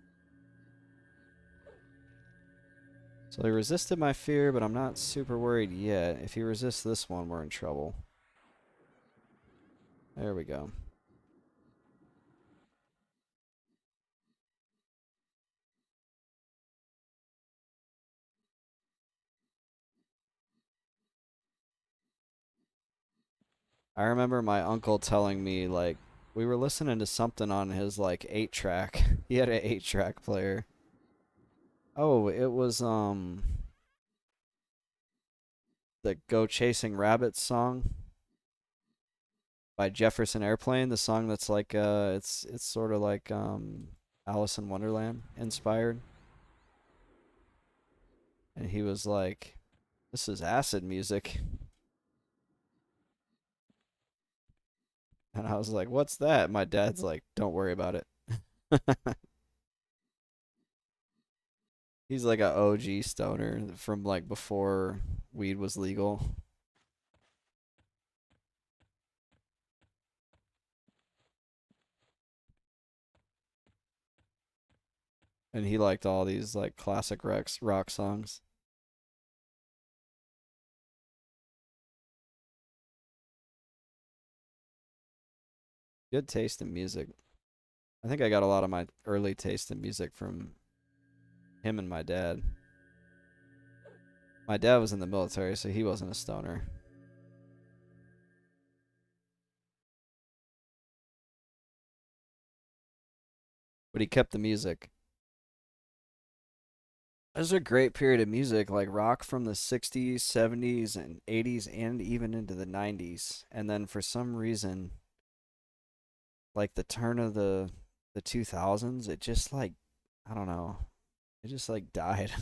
So he resisted my fear, but I'm not super worried yet. If he resists this one, we're in trouble. There we go. I remember my uncle telling me like we were listening to something on his like 8-track. He had an 8-track player. Oh, it was the Go Chasing Rabbits song by Jefferson Airplane, the song that's like it's sort of like Alice in Wonderland inspired. And he was like, "This is acid music." And I was like, "What's that?" My dad's like, "Don't worry about it." He's like a OG stoner from like before weed was legal. And he liked all these like classic rock songs. Good taste in music. I think I got a lot of my early taste in music from him and my dad. My dad was in the military, so he wasn't a stoner. But he kept the music. There's a great period of music, like rock from the 60s, 70s, and 80s, and even into the 90s. And then for some reason, like the turn of the 2000s, it just like, I don't know, it just like died.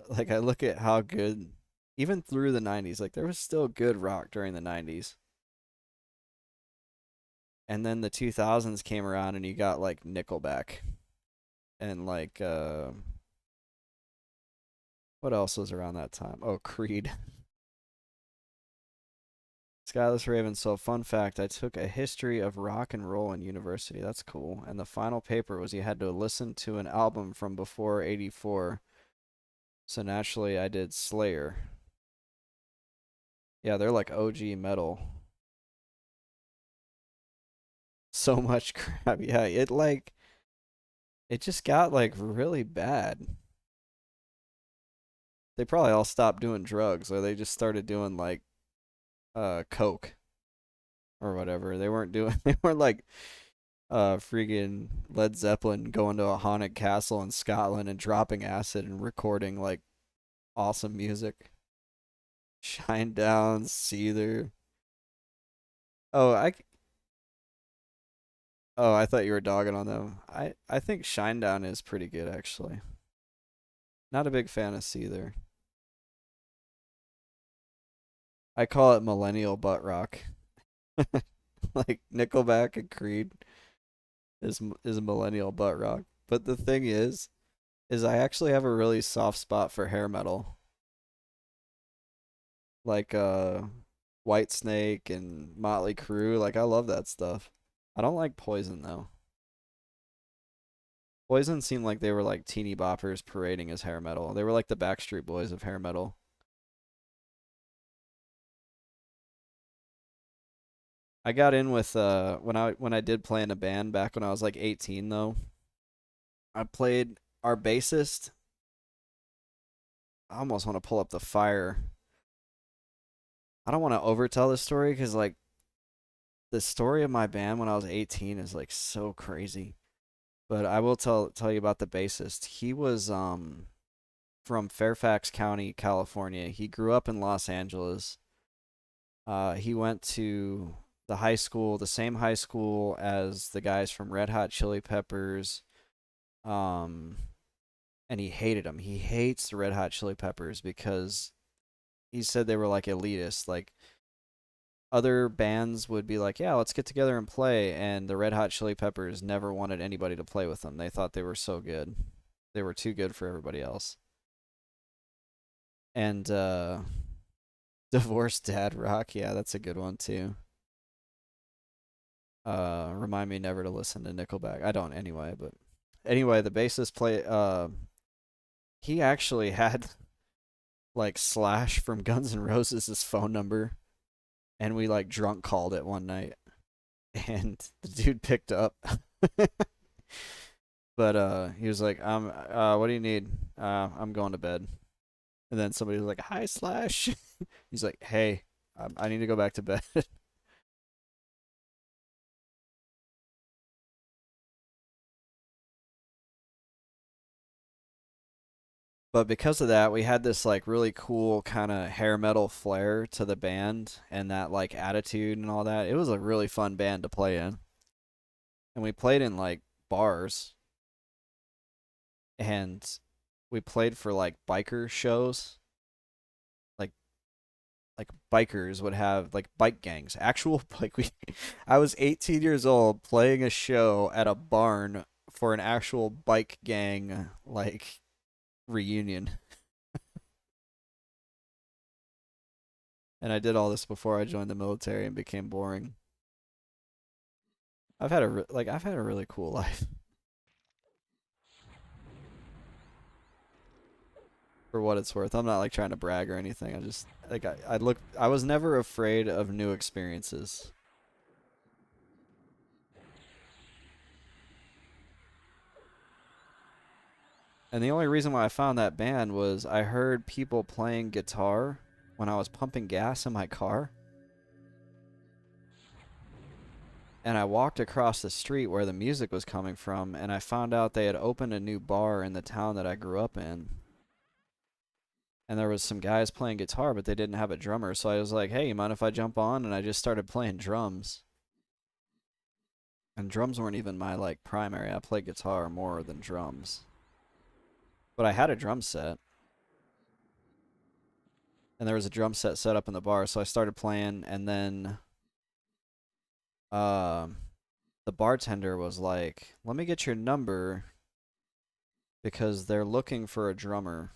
Like I look at how good, even through the 90s, like there was still good rock during the 90s. And then the 2000s came around and you got like Nickelback and like what else was around that time? Oh, Creed. Skyless Raven. So, fun fact, I took a history of rock and roll in university. That's cool. And the final paper was you had to listen to an album from before 84. So, naturally, I did Slayer. Yeah, they're like OG metal. So much crap. Yeah, it just got like really bad. They probably all stopped doing drugs or they just started doing like coke or whatever. They weren't doing they weren't like freaking Led Zeppelin going to a haunted castle in Scotland and dropping acid and recording like awesome music. Shine Down, Seether. Oh, I thought you were dogging on them. I think Shinedown is pretty good actually. Not a big fan of Seether. I call it millennial butt rock. Like Nickelback and Creed is a millennial butt rock. But the thing is I actually have a really soft spot for hair metal. Like White Snake and Motley Crue. Like I love that stuff. I don't like Poison though. Poison seemed like they were like teeny boppers parading as hair metal. They were like the Backstreet Boys of hair metal. I got in with when I did play in a band back when I was like 18 though. I played our bassist. I almost want to pull up the fire. I don't want to overtell this story cuz like the story of my band when I was 18 is like so crazy. But I will tell you about the bassist. He was from Fairfax County, California. He grew up in Los Angeles. He went to the same high school as the guys from Red Hot Chili Peppers. Um, and he hated them. He hates the Red Hot Chili Peppers because he said they were like elitist. Like other bands would be like, "Yeah, let's get together and play," and the Red Hot Chili Peppers never wanted anybody to play with them. They thought they were so good. They were too good for everybody else. And Divorced Dad Rock, yeah, that's a good one too. Remind me never to listen to Nickelback. I don't anyway, but anyway, the bassist play he actually had like Slash from Guns N' Roses' phone number and we like drunk called it one night and the dude picked up. But he was like, what do you need? I'm going to bed. And then somebody was like, "Hi Slash." He's like, "Hey." I need to go back to bed. But because of that, we had this like really cool kind of hair metal flair to the band and that like attitude and all that. It was a really fun band to play in. And we played in like bars and we played for like biker shows. Like like bikers would have like bike gangs. Actual like we I was 18 years old playing a show at a barn for an actual bike gang like reunion. And I did all this before I joined the military and became boring. I've had a really cool life for what it's worth. I'm not like trying to brag or anything. I just like I was never afraid of new experiences. And the only reason why I found that band was I heard people playing guitar when I was pumping gas in my car. And I walked across the street where the music was coming from and I found out they had opened a new bar in the town that I grew up in. And there was some guys playing guitar, but they didn't have a drummer. So I was like, "Hey, you mind if I jump on?" And I just started playing drums. And drums weren't even my like primary. I played guitar more than drums. But I had a drum set, and there was a drum set up in the bar, so I started playing. And then, um, the bartender was like, "Let me get your number because they're looking for a drummer."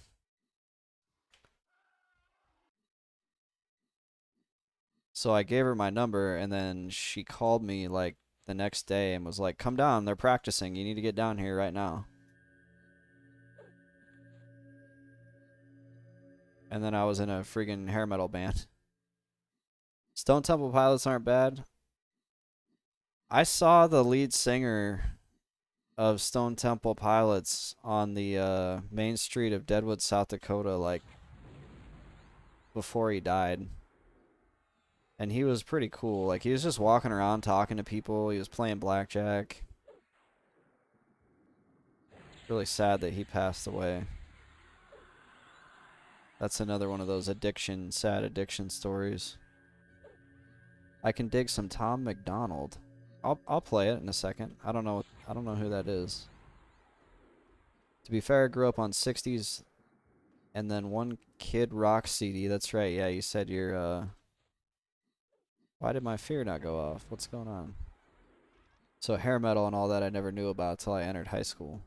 So I gave her my number, and then she called me like the next day and was like, "Come down, they're practicing. You need to get down here right now." And then I was in a friggin' hair metal band. Stone Temple Pilots aren't bad. I saw the lead singer of Stone Temple Pilots on the main street of Deadwood, South Dakota, like before he died. And he was pretty cool. Like he was just walking around talking to people. He was playing blackjack. Really sad that he passed away. That's another one of those sad addiction stories. I can dig some Tom McDonald. I'll play it in a second. I don't know who that is. To be fair, I grew up on 60s and then one Kid Rock CD. That's right. Yeah, you said you're why did my fear not go off? What's going on? So hair metal and all that I never knew about till I entered high school.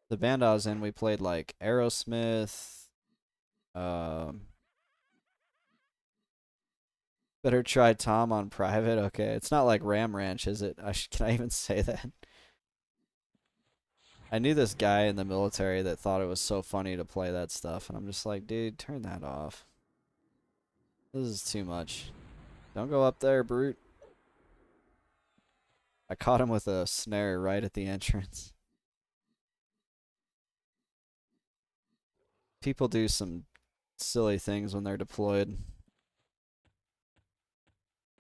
The band I was in, we played like Aerosmith. Um, Better try Tom on private. Okay, it's not like Ram Ranch, is it? Can I even say that? I knew this guy in the military that thought it was so funny to play that stuff, and I'm just like, dude, turn that off. This is too much. Don't go up there, brute. I caught him with a snare right at the entrance. People do some silly things when they're deployed.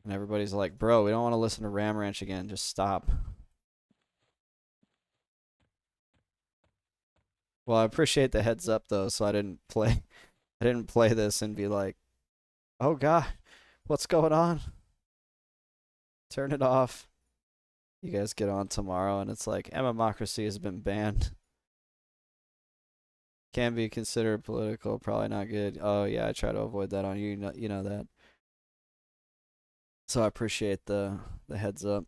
And everybody's like, bro, we don't want to listen to Ram Ranch again. Just stop. Well, I appreciate the heads up though, so I didn't play this and be like, "Oh god, what's going on? Turn it off." You guys get on tomorrow and it's like, "Democracy has been banned. Can be considered political, probably not good." Oh yeah, I try to avoid that on you. You know that. So I appreciate the heads up.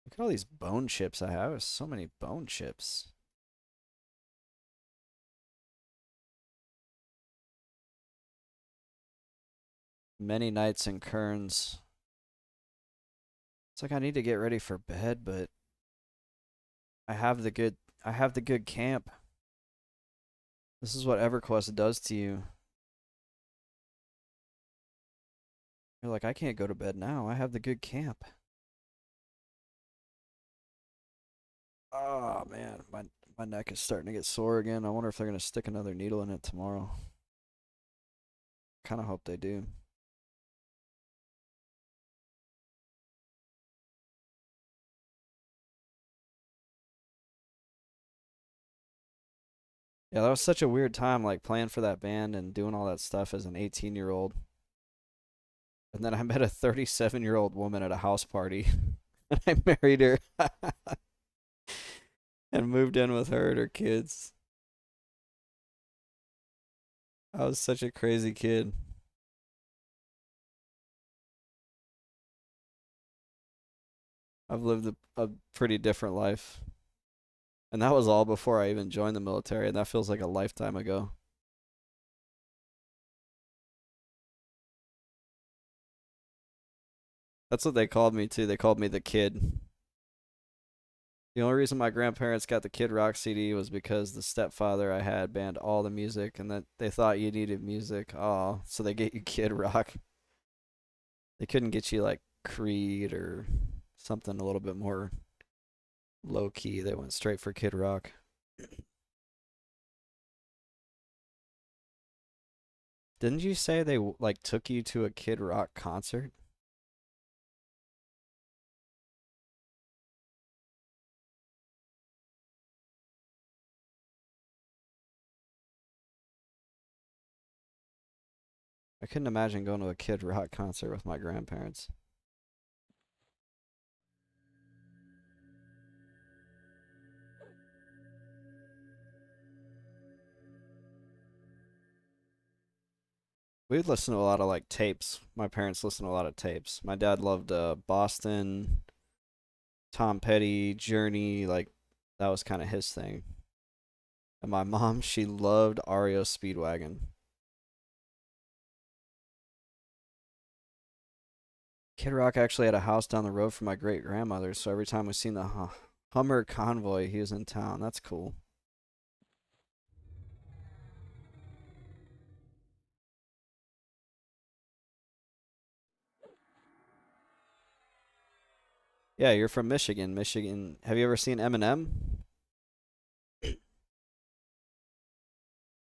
Look at all these bone chips I have. So many bone chips. Many nights in Kearns. It's like I need to get ready for bed, but I have the good camp. This is what Everquest does to you. You're like, I can't go to bed now. I have the good camp. Oh man, my neck is starting to get sore again. I wonder if they're gonna stick another needle in it tomorrow. Kind of hope they do. Yeah, that was such a weird time, like playing for that band and doing all that stuff as an 18-year-old. And then I met a 37-year-old woman at a house party, and I married her and moved in with her and her kids. I was such a crazy kid. I've lived a pretty different life. And that was all before I even joined the military, and that feels like a lifetime ago. That's what they called me too. They called me the kid. The only reason my grandparents got the Kid Rock CD was because the stepfather I had banned all the music and that they thought you needed music. Oh, so they get you Kid Rock. They couldn't get you like Creed or something a little bit more low key. They went straight for Kid Rock. Didn't you say they like took you to a Kid Rock concert? I couldn't imagine going to a Kid Rock concert with my grandparents. We'd listen to a lot of like tapes. My parents listened to a lot of tapes. My dad loved Boston, Tom Petty, Journey, like that was kind of his thing. And my mom, she loved REO Speedwagon. Kid Rock actually had a house down the road from my great grandmother, so every time we seen the Hummer convoy, he was in town. That's cool. Yeah, you're from Michigan. Michigan. Have you ever seen Eminem?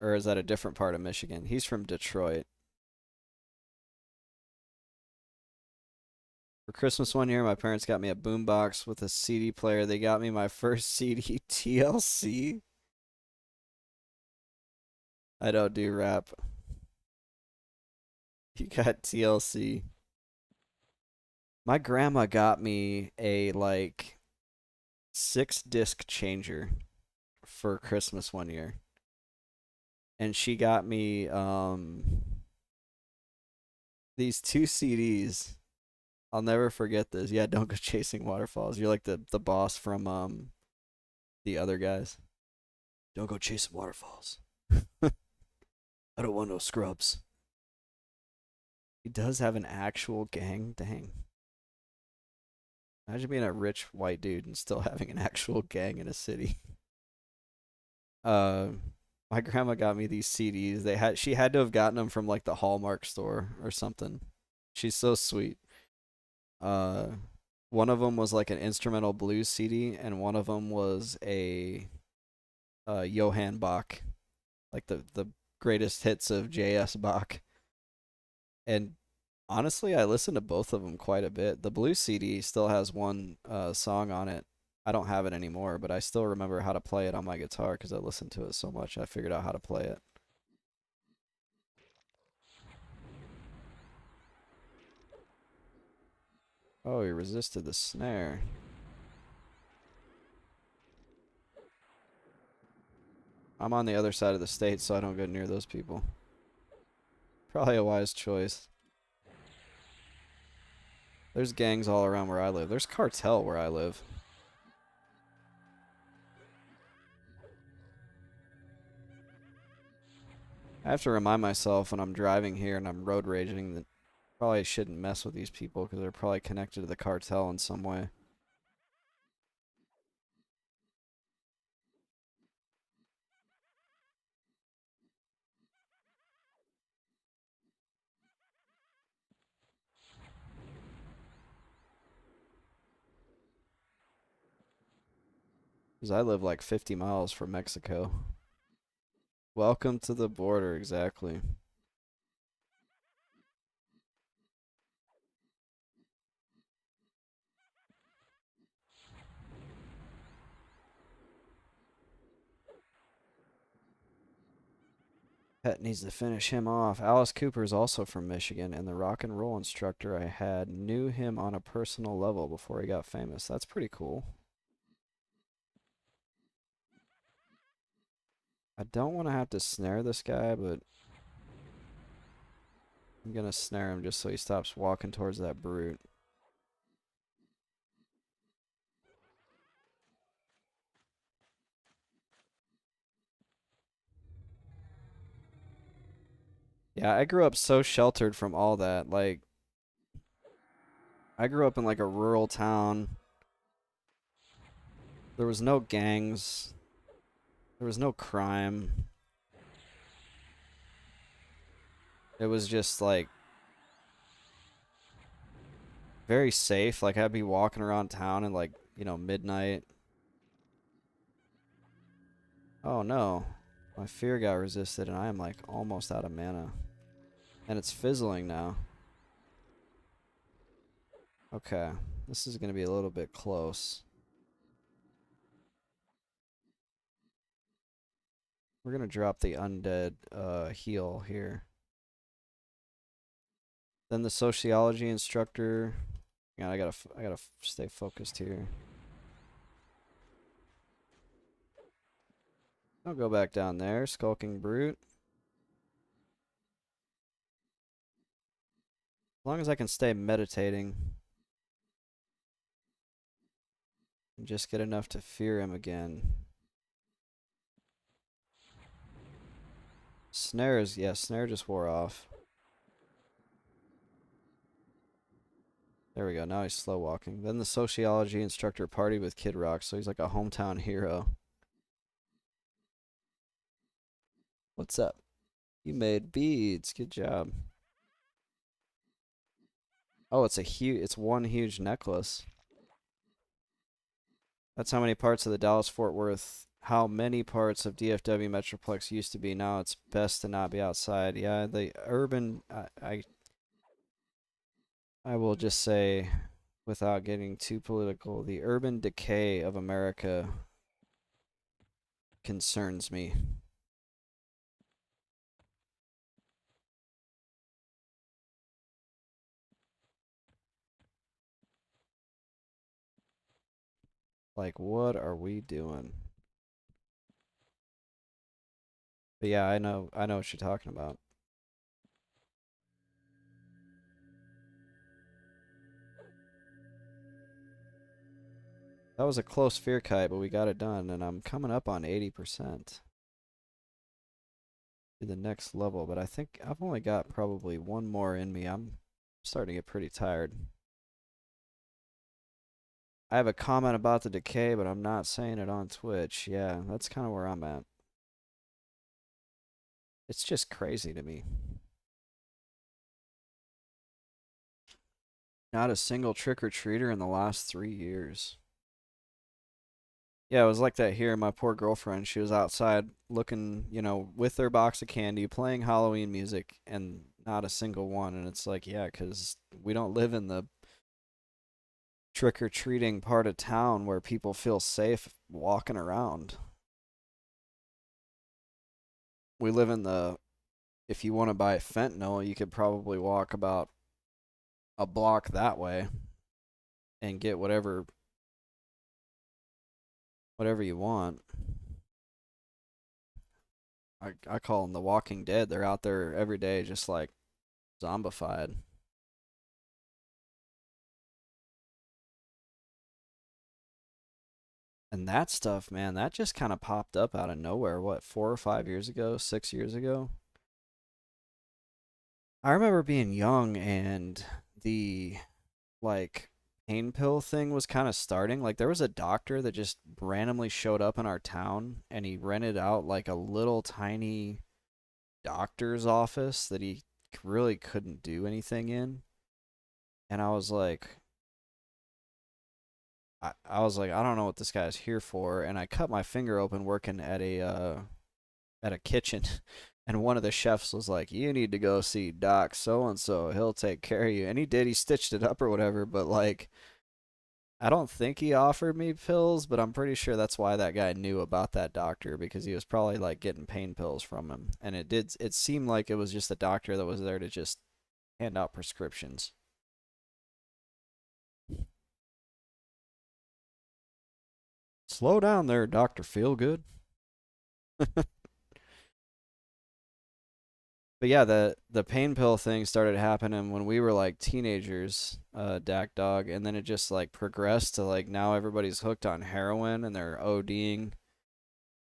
Or is that a different part of Michigan? He's from Detroit. For Christmas one year, my parents got me a boombox with a CD player. They got me my first CD, TLC. I don't do rap. You got TLC. My grandma got me a like 6 disc changer for Christmas one year. And she got me these 2 CDs. I'll never forget this. Yeah, don't go chasing waterfalls. You're like the boss from the other guys. Don't go chasing waterfalls. I don't want no scrubs. He does have an actual gang. Dang. Imagine being a rich white dude and still having an actual gang in a city. Uh, my grandma got me these CDs. She had to have gotten them from like the Hallmark store or something. She's so sweet. Uh, one of them was like an instrumental blues CD, and one of them was a Johann Bach, like the greatest hits of J.S. Bach. And honestly, I listened to both of them quite a bit. The blues CD still has one song on it. I don't have it anymore, but I still remember how to play it on my guitar because I listened to it so much. I figured out how to play it. Oh, he resisted the snare. I'm on the other side of the state, so I don't go near those people. Probably a wise choice. There's gangs all around where I live. There's cartel where I live. I have to remind myself when I'm driving here and I'm road raging that probably shouldn't mess with these people because they're probably connected to the cartel in some way. Because I live like 50 miles from Mexico. Welcome to the border, exactly. Pet needs to finish him off. Alice Cooper is also from Michigan, and the rock and roll instructor I had knew him on a personal level before he got famous. That's pretty cool. I don't want to have to snare this guy, but I'm going to snare him just so he stops walking towards that brute. Yeah, I grew up so sheltered from all that. Like, I grew up in like a rural town. There was no gangs. There was no crime. It was just like very safe. Like I'd be walking around town and like, midnight. Oh no. My fear got resisted and I am like almost out of mana. And it's fizzling now. Okay. This is going to be a little bit close. We're going to drop the undead heal here. Then the sociology instructor. Yeah, I gotta stay focused here. Don't go back down there, skulking brute. As long as I can stay meditating and just get enough to fear him again. Snare just wore off. There we go, now he's slow walking. Then the sociology instructor partied with Kid Rock, so he's like a hometown hero. What's up? You made beads, good job. Oh, it's one huge necklace. That's how many parts of the Dallas-Fort Worth, how many parts of DFW Metroplex used to be. Now it's best to not be outside. Yeah, the urban, I will just say, without getting too political, the urban decay of America concerns me. Like, what are we doing? But yeah, I know what you're talking about. That was a close fear kite, but we got it done, and I'm coming up on 80% to the next level. But I think I've only got probably one more in me. I'm starting to get pretty tired. I have a comment about the decay, but I'm not saying it on Twitch. Yeah, that's kind of where I'm at. It's just crazy to me. Not a single trick-or-treater in the last 3 years. Yeah, it was like that here. My poor girlfriend, she was outside looking, with their box of candy, playing Halloween music, and not a single one. And it's like, yeah, because we don't live in the trick-or-treating part of town where people feel safe walking around. We live in the, if you want to buy fentanyl, you could probably walk about a block that way and get whatever you want. I call them the Walking Dead. They're out there every day, just like zombified. And that stuff, man, that just kind of popped up out of nowhere. What, 4 or 5 years ago, 6 years ago? I remember being young and the like pain pill thing was kind of starting. Like there was a doctor that just randomly showed up in our town and he rented out like a little tiny doctor's office that he really couldn't do anything in. And I was like, I was like, I don't know what this guy's here for, and I cut my finger open working at a kitchen, and one of the chefs was like, "You need to go see Doc so and so. He'll take care of you." And he did. He stitched it up or whatever. But like, I don't think he offered me pills, but I'm pretty sure that's why that guy knew about that doctor because he was probably like getting pain pills from him. And it seemed like it was just a doctor that was there to just hand out prescriptions. Slow down there, Dr. Feelgood. But yeah, the pain pill thing started happening when we were like teenagers, Dak Dog, and then it just like progressed to like now everybody's hooked on heroin and they're ODing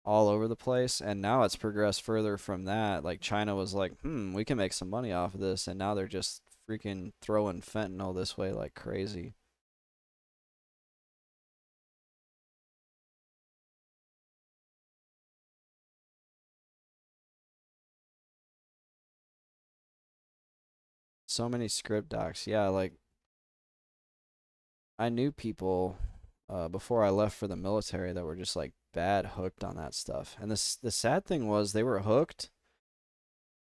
all over the place, and now it's progressed further from that. Like China was like, we can make some money off of this, and now they're just freaking throwing fentanyl this way like crazy. So many script docs. Yeah, like I knew people before I left for the military that were just like bad hooked on that stuff. And the sad thing was they were hooked,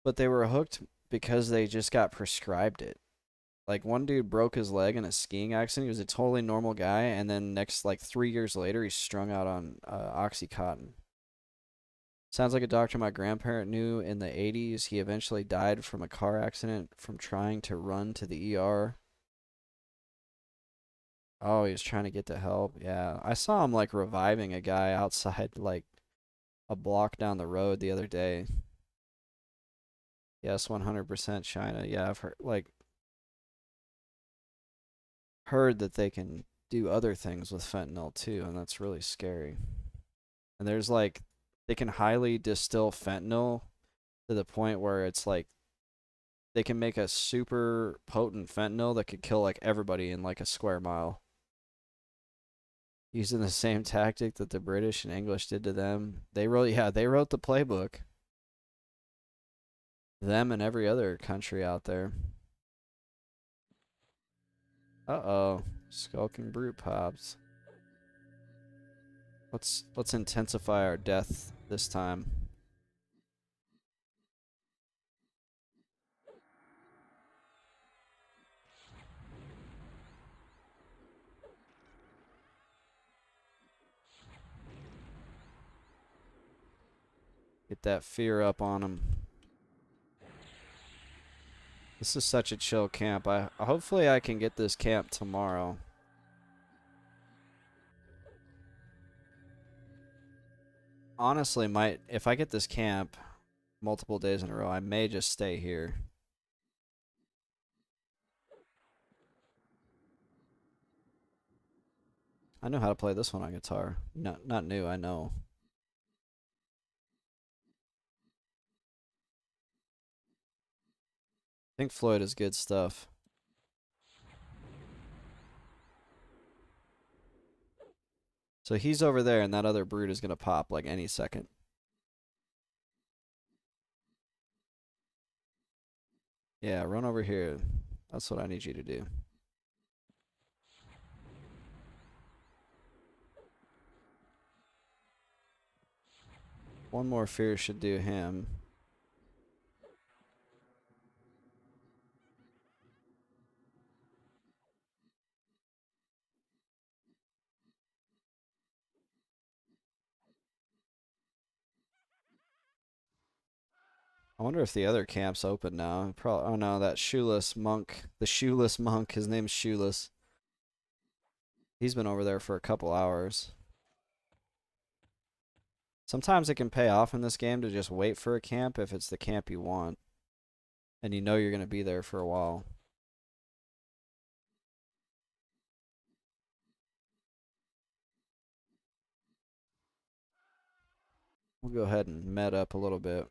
but they were hooked because they just got prescribed it. Like one dude broke his leg in a skiing accident. He was a totally normal guy, and then next like 3 years later, he's strung out on OxyContin. Sounds like a doctor my grandparent knew in the 80s. He eventually died from a car accident from trying to run to the ER. Oh, he was trying to get to help. Yeah, I saw him like reviving a guy outside like a block down the road the other day. Yes, 100% China. Yeah, I've heard that they can do other things with fentanyl too, and that's really scary. And there's like they can highly distill fentanyl to the point where it's like they can make a super potent fentanyl that could kill like everybody in like a square mile. Using the same tactic that the British and English did to them. They wrote the playbook. Them and every other country out there. Uh-oh. Skulking brute pops. Let's intensify our death this time. Get that fear up on them. This is such a chill camp. I hopefully I can get this camp tomorrow. Honestly, might if I get this camp multiple days in a row, I may just stay here. I know how to play this one on guitar. Not new, I know. Pink Floyd is good stuff. So he's over there, and that other brute is gonna pop like any second. Yeah, run over here. That's what I need you to do. One more fear should do him. I wonder if the other camp's open now. Probably. Oh no, that shoeless monk. The shoeless monk. His name's Shoeless. He's been over there for a couple hours. Sometimes it can pay off in this game to just wait for a camp if it's the camp you want, and you know you're gonna be there for a while. We'll go ahead and med up a little bit.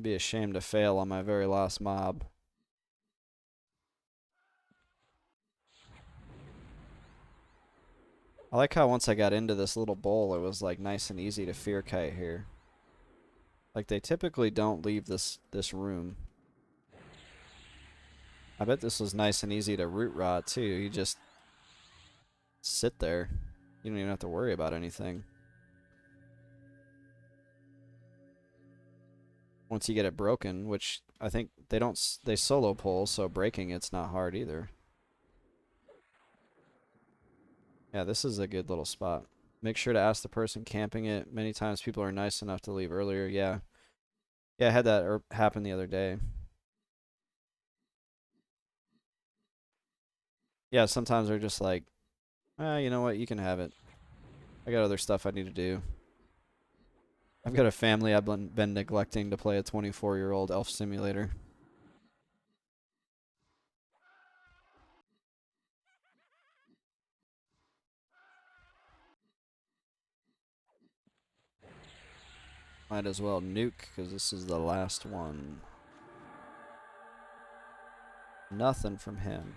Be ashamed to fail on my very last mob. I like how once I got into this little bowl, it was like nice and easy to fear kite here. Like they typically don't leave this room. I bet this was nice and easy to root rot too. You just sit there. You don't even have to worry about anything. Once you get it broken, which I think they don't, they solo pull, so breaking it's not hard either. Yeah, this is a good little spot. Make sure to ask the person camping it. Many times people are nice enough to leave earlier. Yeah. Yeah, I had that happen the other day. Yeah, sometimes they're just like, you know what, you can have it. I got other stuff I need to do. I've got a family I've been neglecting to play a 24-year-old elf simulator. Might as well nuke, because this is the last one. Nothing from him.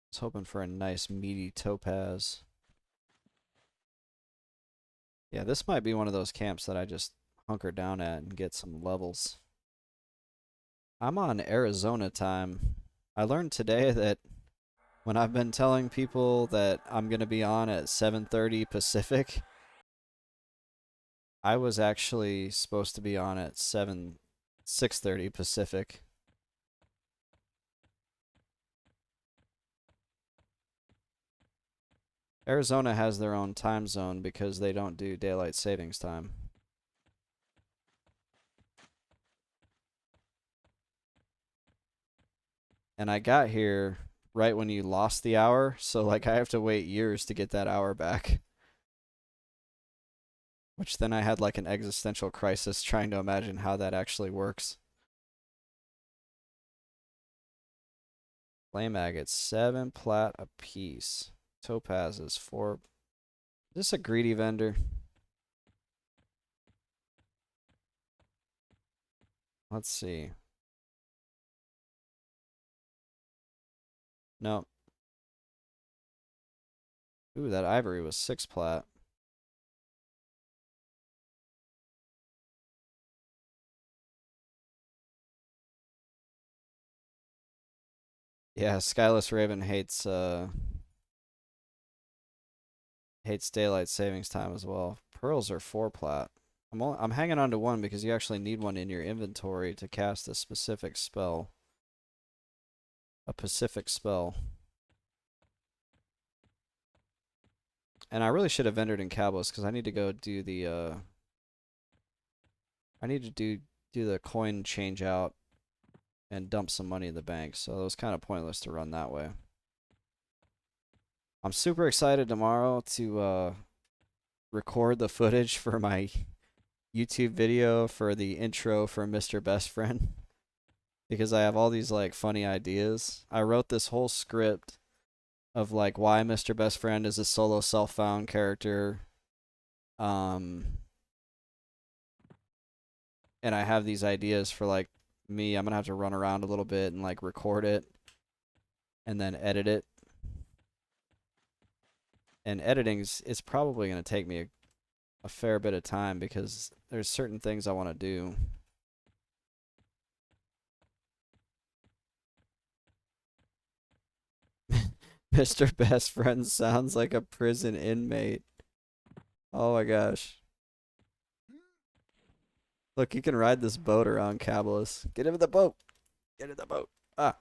I was hoping for a nice meaty topaz. Yeah, this might be one of those camps that I just hunker down at and get some levels. I'm on Arizona time. I learned today that when I've been telling people that I'm going to be on at 7:30 Pacific, I was actually supposed to be on at 6:30 Pacific. Arizona has their own time zone because they don't do daylight savings time. And I got here right when you lost the hour, so like I have to wait years to get that hour back. Which then I had like an existential crisis trying to imagine how that actually works. Flame agates, 7 plat a piece. Topazes, 4. Is this a greedy vendor? Let's see. No. Ooh, that ivory was 6 plat. Yeah, Skyless Raven hates daylight savings time as well. Pearls are 4 plat. I'm hanging on to one because you actually need one in your inventory to cast a specific spell. A Pacific spell. And I really should have entered in Cabos because I need to go do the I need to do the coin change out and dump some money in the bank. So it was kind of pointless to run that way. I'm super excited tomorrow to record the footage for my YouTube video for the intro for Mr. Best Friend because I have all these like funny ideas. I wrote this whole script of like why Mr. Best Friend is a solo self-found character. Um and I have these ideas for like me. I'm going to have to run around a little bit and like record it and then edit it. And editing's it's probably going to take me a fair bit of time because there's certain things I want to do. Mr. Best Friend sounds like a prison inmate. Oh my gosh. Look, you can ride this boat around Cabalus. Get in the boat. Get in the boat. Ah.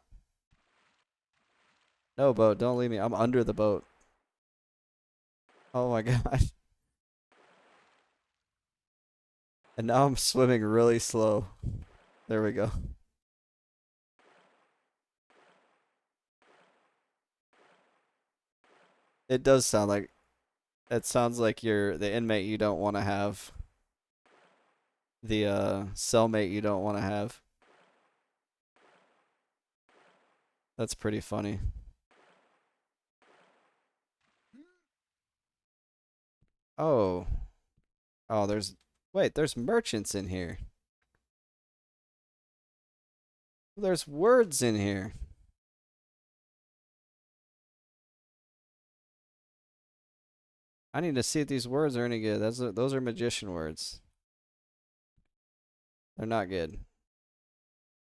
No, boat. Don't leave me. I'm under the boat. Oh my gosh. And now I'm swimming really slow. There we go. It does sound like it sounds like you're the inmate you don't want to have. The cellmate you don't want to have. That's pretty funny. Oh. Oh, there's merchants in here. There's words in here. I need to see if these words are any good. Those are magician words. They're not good.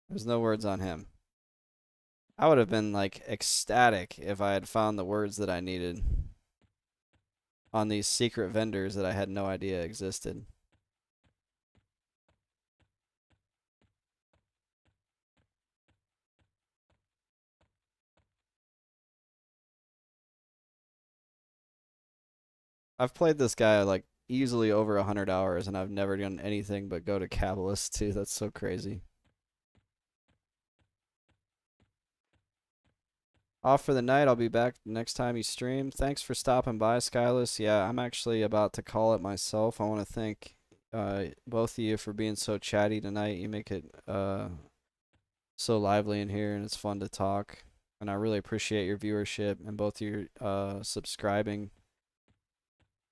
There's no words on him. I would have been like ecstatic if I had found the words that I needed on these secret vendors that I had no idea existed. I've played this guy like easily over 100 hours, and I've never done anything but go to Cabalist too. That's so crazy. Off for the night. I'll be back next time you stream. Thanks for stopping by, Skyless. Yeah, I'm actually about to call it myself. I want to thank both of you for being so chatty tonight. You make it so lively in here, and it's fun to talk. And I really appreciate your viewership and both your subscribing.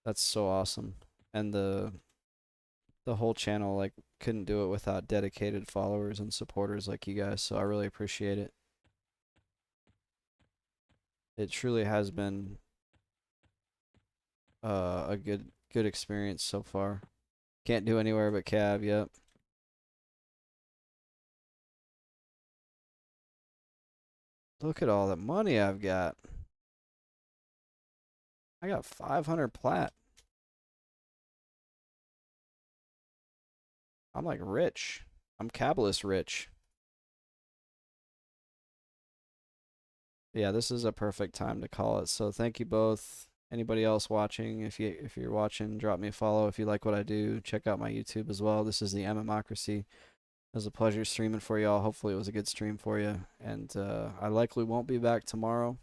That's so awesome. And the whole channel like couldn't do it without dedicated followers and supporters like you guys. So I really appreciate it. It truly has been a good experience so far. Can't do anywhere but cab. Yep. Look at all the money I've got. I got 500 plat. I'm like rich. I'm cabalist rich. Yeah, this is a perfect time to call it. So thank you both. Anybody else watching, if you're watching, drop me a follow. If you like what I do, check out my YouTube as well. This is the MMocracy. It was a pleasure streaming for y'all. Hopefully it was a good stream for you. And I likely won't be back tomorrow.